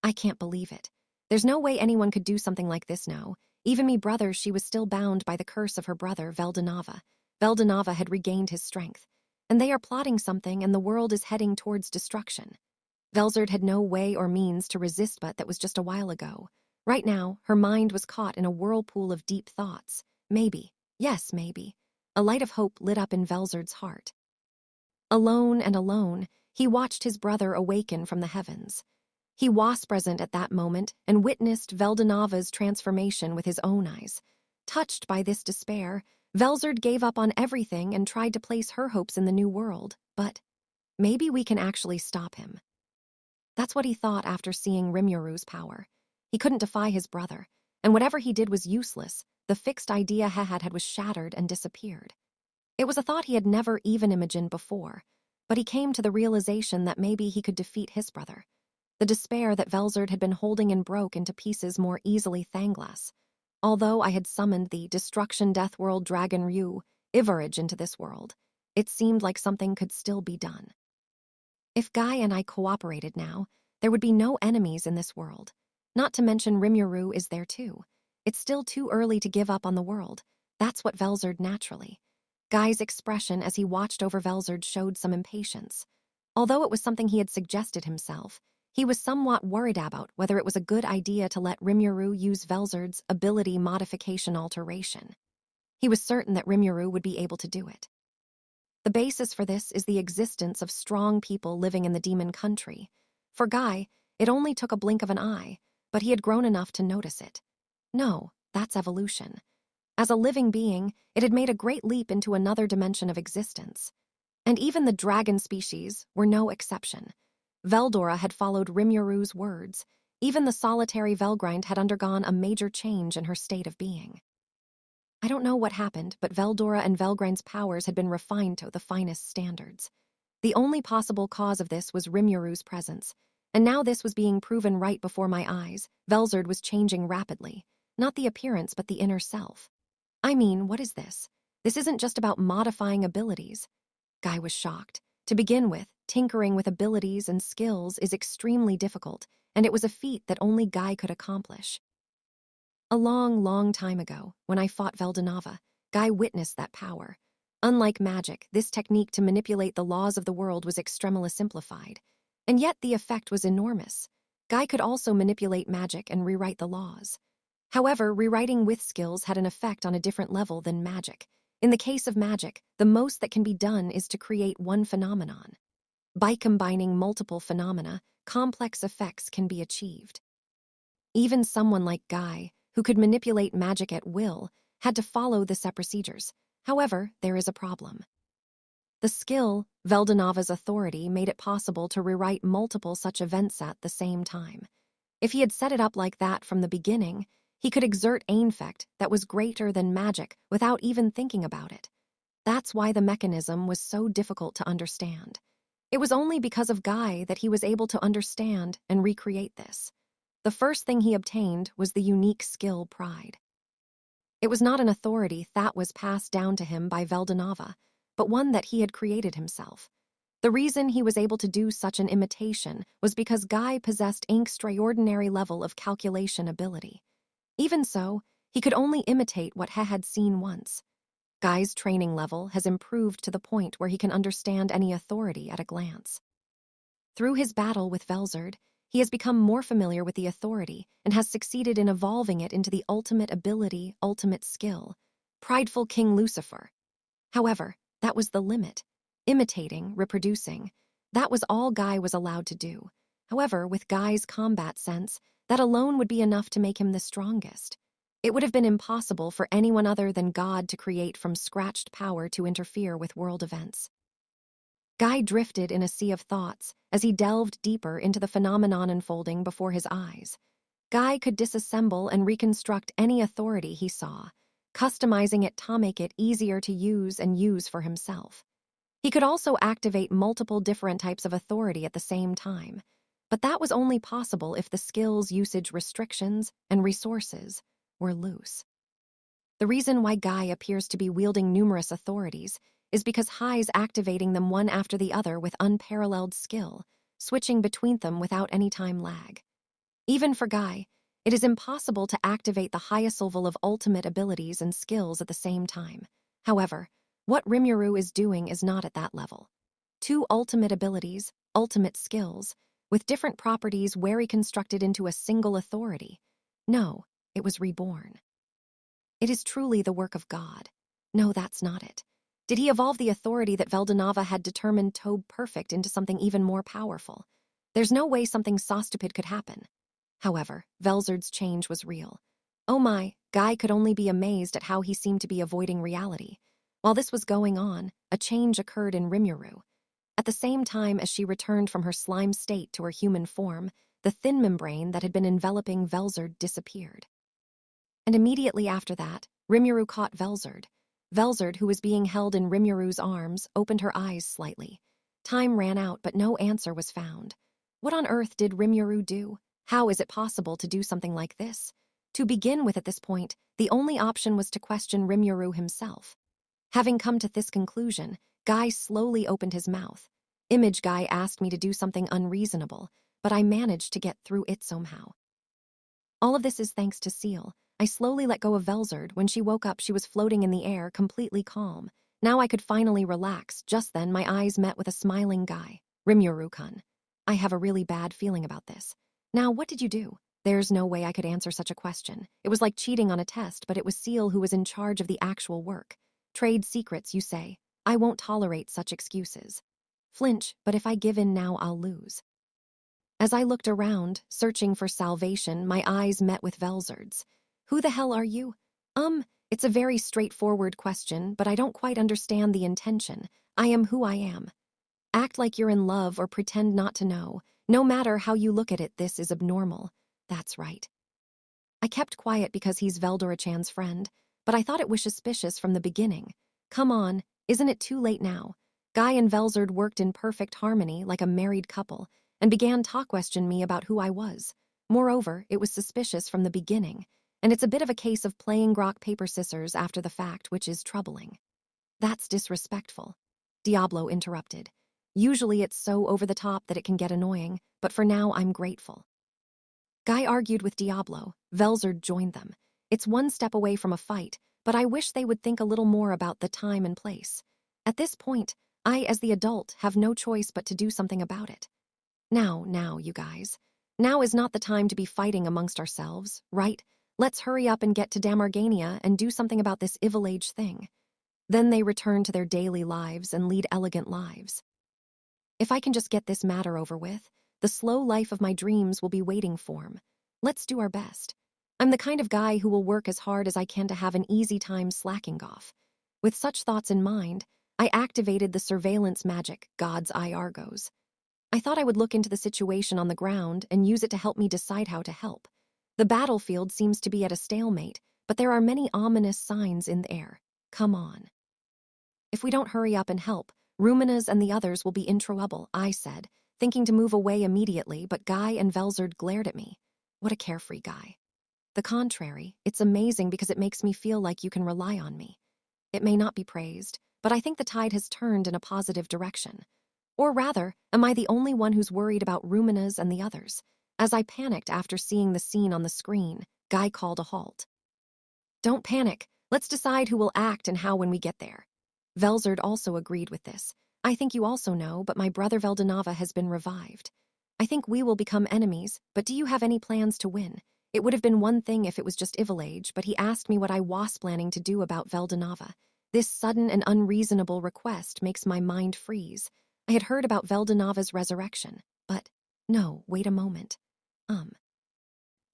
I can't believe it. There's no way anyone could do something like this now. Even me brother, she was still bound by the curse of her brother, Veldanava. Veldanava had regained his strength, and they are plotting something, and the world is heading towards destruction. Velzard had no way or means to resist, but that was just a while ago. Right now, her mind was caught in a whirlpool of deep thoughts. Maybe, yes, maybe. A light of hope lit up in Velzard's heart. Alone and alone, he watched his brother awaken from the heavens. He was present at that moment and witnessed Veldanava's transformation with his own eyes. Touched by this despair, Velzard gave up on everything and tried to place her hopes in the new world. But maybe we can actually stop him. That's what he thought after seeing Rimuru's power. He couldn't defy his brother, and whatever he did was useless. The fixed idea he had was shattered and disappeared. It was a thought he had never even imagined before, but he came to the realization that maybe he could defeat his brother. The despair that Velzard had been holding and broke into pieces more easily Thanglas. Although I had summoned the Destruction Death World Dragon Ryu, Ivarage, into this world, it seemed like something could still be done. If Guy and I cooperated now, there would be no enemies in this world. Not to mention Rimuru is there too. It's still too early to give up on the world. That's what Velzard naturally. Guy's expression as he watched over Velzard showed some impatience. Although it was something he had suggested himself, he was somewhat worried about whether it was a good idea to let Rimuru use Velzard's ability modification alteration. He was certain that Rimuru would be able to do it. The basis for this is the existence of strong people living in the demon country. For Guy, it only took a blink of an eye, but he had grown enough to notice it. No, that's evolution. As a living being, it had made a great leap into another dimension of existence. And even the dragon species were no exception. Veldora had followed Rimuru's words. Even the solitary Velgrind had undergone a major change in her state of being. I don't know what happened, but Veldora and Velgrind's powers had been refined to the finest standards. The only possible cause of this was Rimuru's presence, and now this was being proven right before my eyes. Velzard was changing rapidly, not the appearance but the inner self. I mean, what is this? This isn't just about modifying abilities. Guy was shocked. To begin with, tinkering with abilities and skills is extremely difficult, and it was a feat that only Guy could accomplish. A long, long time ago, when I fought Veldanava, Guy witnessed that power. Unlike magic, this technique to manipulate the laws of the world was extremely simplified, and yet the effect was enormous. Guy could also manipulate magic and rewrite the laws. However, rewriting with skills had an effect on a different level than magic. In the case of magic, the most that can be done is to create one phenomenon. By combining multiple phenomena, complex effects can be achieved. Even someone like Guy, who could manipulate magic at will, had to follow the set procedures. However, there is a problem. The skill, Veldanava's authority, made it possible to rewrite multiple such events at the same time. If he had set it up like that from the beginning, he could exert Ainfect that was greater than magic without even thinking about it. That's why the mechanism was so difficult to understand. It was only because of Guy that he was able to understand and recreate this. The first thing he obtained was the unique skill Pride. It was not an authority that was passed down to him by Veldanava, but one that he had created himself. The reason he was able to do such an imitation was because Guy possessed extraordinary level of calculation ability. Even so, he could only imitate what he had seen once. Guy's training level has improved to the point where he can understand any authority at a glance. Through his battle with Velzard, he has become more familiar with the authority and has succeeded in evolving it into the ultimate ability, ultimate skill, prideful King Lucifer. However, that was the limit. Imitating, reproducing, that was all Guy was allowed to do. However, with Guy's combat sense, that alone would be enough to make him the strongest. It would have been impossible for anyone other than God to create from scratched power to interfere with world events. Guy drifted in a sea of thoughts as he delved deeper into the phenomenon unfolding before his eyes. Guy could disassemble and reconstruct any authority he saw, customizing it to make it easier to use and use for himself. He could also activate multiple different types of authority at the same time, but that was only possible if the skill's usage restrictions and resources were loose. The reason why Guy appears to be wielding numerous authorities is because High's activating them one after the other with unparalleled skill, switching between them without any time lag. Even for Guy, it is impossible to activate the highest level of ultimate abilities and skills at the same time. However, what Rimuru is doing is not at that level. Two ultimate abilities, ultimate skills, with different properties were reconstructed into a single authority. No, it was reborn. It is truly the work of God. No, that's not it. Did he evolve the authority that Veldanava had determined Tobe perfect into something even more powerful? There's no way something so stupid could happen. However, Velzard's change was real. Oh my, Guy could only be amazed at how he seemed to be avoiding reality. While this was going on, a change occurred in Rimuru. At the same time as she returned from her slime state to her human form, the thin membrane that had been enveloping Velzard disappeared. And immediately after that, Rimuru caught Velzard. Velzard, who was being held in Rimuru's arms, opened her eyes slightly. Time ran out, but no answer was found. What on earth did Rimuru do? How is it possible to do something like this? To begin with at this point, the only option was to question Rimuru himself. Having come to this conclusion, Guy slowly opened his mouth. Image Guy asked me to do something unreasonable, but I managed to get through it somehow. All of this is thanks to Seal. I slowly let go of Velzard. When she woke up, she was floating in the air, completely calm. Now I could finally relax. Just then, my eyes met with a smiling Guy. Rimuru-kun. I have a really bad feeling about this. Now, what did you do? There's no way I could answer such a question. It was like cheating on a test, but it was Seal who was in charge of the actual work. Trade secrets, you say. I won't tolerate such excuses. Flinch, but if I give in now, I'll lose. As I looked around, searching for salvation, my eyes met with Velzard's. Who the hell are you? It's a very straightforward question, but I don't quite understand the intention. I am who I am. Act like you're in love or pretend not to know. No matter how you look at it, this is abnormal. That's right. I kept quiet because he's Veldora-chan's friend, but I thought it was suspicious from the beginning. Come on, isn't it too late now? Guy and Velzard worked in perfect harmony like a married couple and began to question me about who I was. Moreover, it was suspicious from the beginning, and it's a bit of a case of playing rock, paper, scissors after the fact, which is troubling. That's disrespectful. Diablo interrupted. Usually it's so over the top that it can get annoying, but for now I'm grateful. Guy argued with Diablo. Velzard joined them. It's one step away from a fight, but I wish they would think a little more about the time and place. At this point, I, as the adult, have no choice but to do something about it. Now, you guys. Now is not the time to be fighting amongst ourselves, right? Let's hurry up and get to Damargania and do something about this evil age thing. Then they return to their daily lives and lead elegant lives. If I can just get this matter over with, the slow life of my dreams will be waiting for me. Let's do our best. I'm the kind of guy who will work as hard as I can to have an easy time slacking off. With such thoughts in mind, I activated the surveillance magic, God's eye Argos. I thought I would look into the situation on the ground and use it to help me decide how to help. The battlefield seems to be at a stalemate, but there are many ominous signs in the air. Come on. If we don't hurry up and help, Ruminas and the others will be in trouble, I said, thinking to move away immediately, but Guy and Velzard glared at me. What a carefree guy. The contrary, it's amazing because it makes me feel like you can rely on me. It may not be praised, but I think the tide has turned in a positive direction. Or rather, am I the only one who's worried about Ruminas and the others? As I panicked after seeing the scene on the screen, Guy called a halt. Don't panic. Let's decide who will act and how when we get there. Velzard also agreed with this. I think you also know, but my brother Veldanava has been revived. I think we will become enemies, but do you have any plans to win? It would have been one thing if it was just Ivalage, but he asked me what I was planning to do about Veldanava. This sudden and unreasonable request makes my mind freeze. I had heard about Veldanava's resurrection, but no, wait a moment.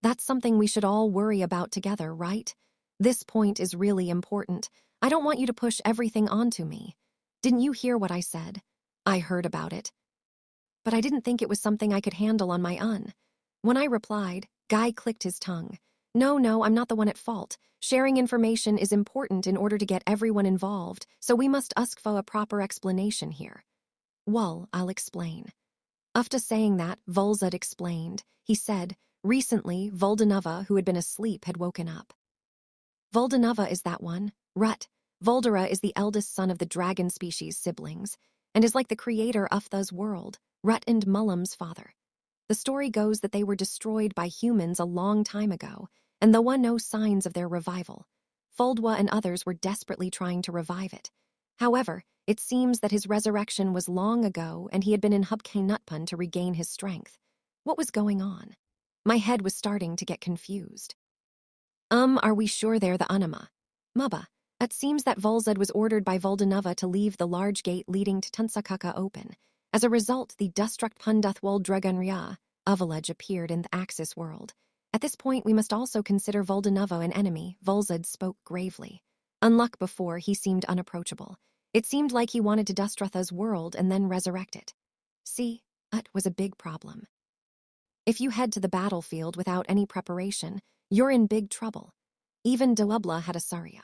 That's something we should all worry about together, right? This point is really important. I don't want you to push everything onto me. Didn't you hear what I said? I heard about it. But I didn't think it was something I could handle on my own. When I replied, Guy clicked his tongue. No, I'm not the one at fault. Sharing information is important in order to get everyone involved, so we must ask for a proper explanation here. Well, I'll explain. After saying that, Volzad explained. He said, recently, Voldanova, who had been asleep, had woken up. Voldanova is that one. Rut. Voldera is the eldest son of the dragon species siblings, and is like the creator of Th's world, Rut and Mullum's father. The story goes that they were destroyed by humans a long time ago, and there were no signs of their revival. Foldwa and others were desperately trying to revive it. However, it seems that his resurrection was long ago and he had been in Hubkainutpun to regain his strength. What was going on? My head was starting to get confused. Are we sure they're the Anima? Mubba, it seems that Volzad was ordered by Voldanova to leave the large gate leading to Tunsakaka open. As a result, the Dustruct Pundathwald Dragonria, Avalage appeared in the Axis world. At this point, we must also consider Voldanova an enemy, Volzad spoke gravely. Unlike before, he seemed unapproachable. It seemed like he wanted to Dustratha's world and then resurrect it. See, it was a big problem. If you head to the battlefield without any preparation, you're in big trouble. Even Doubla had a Saria.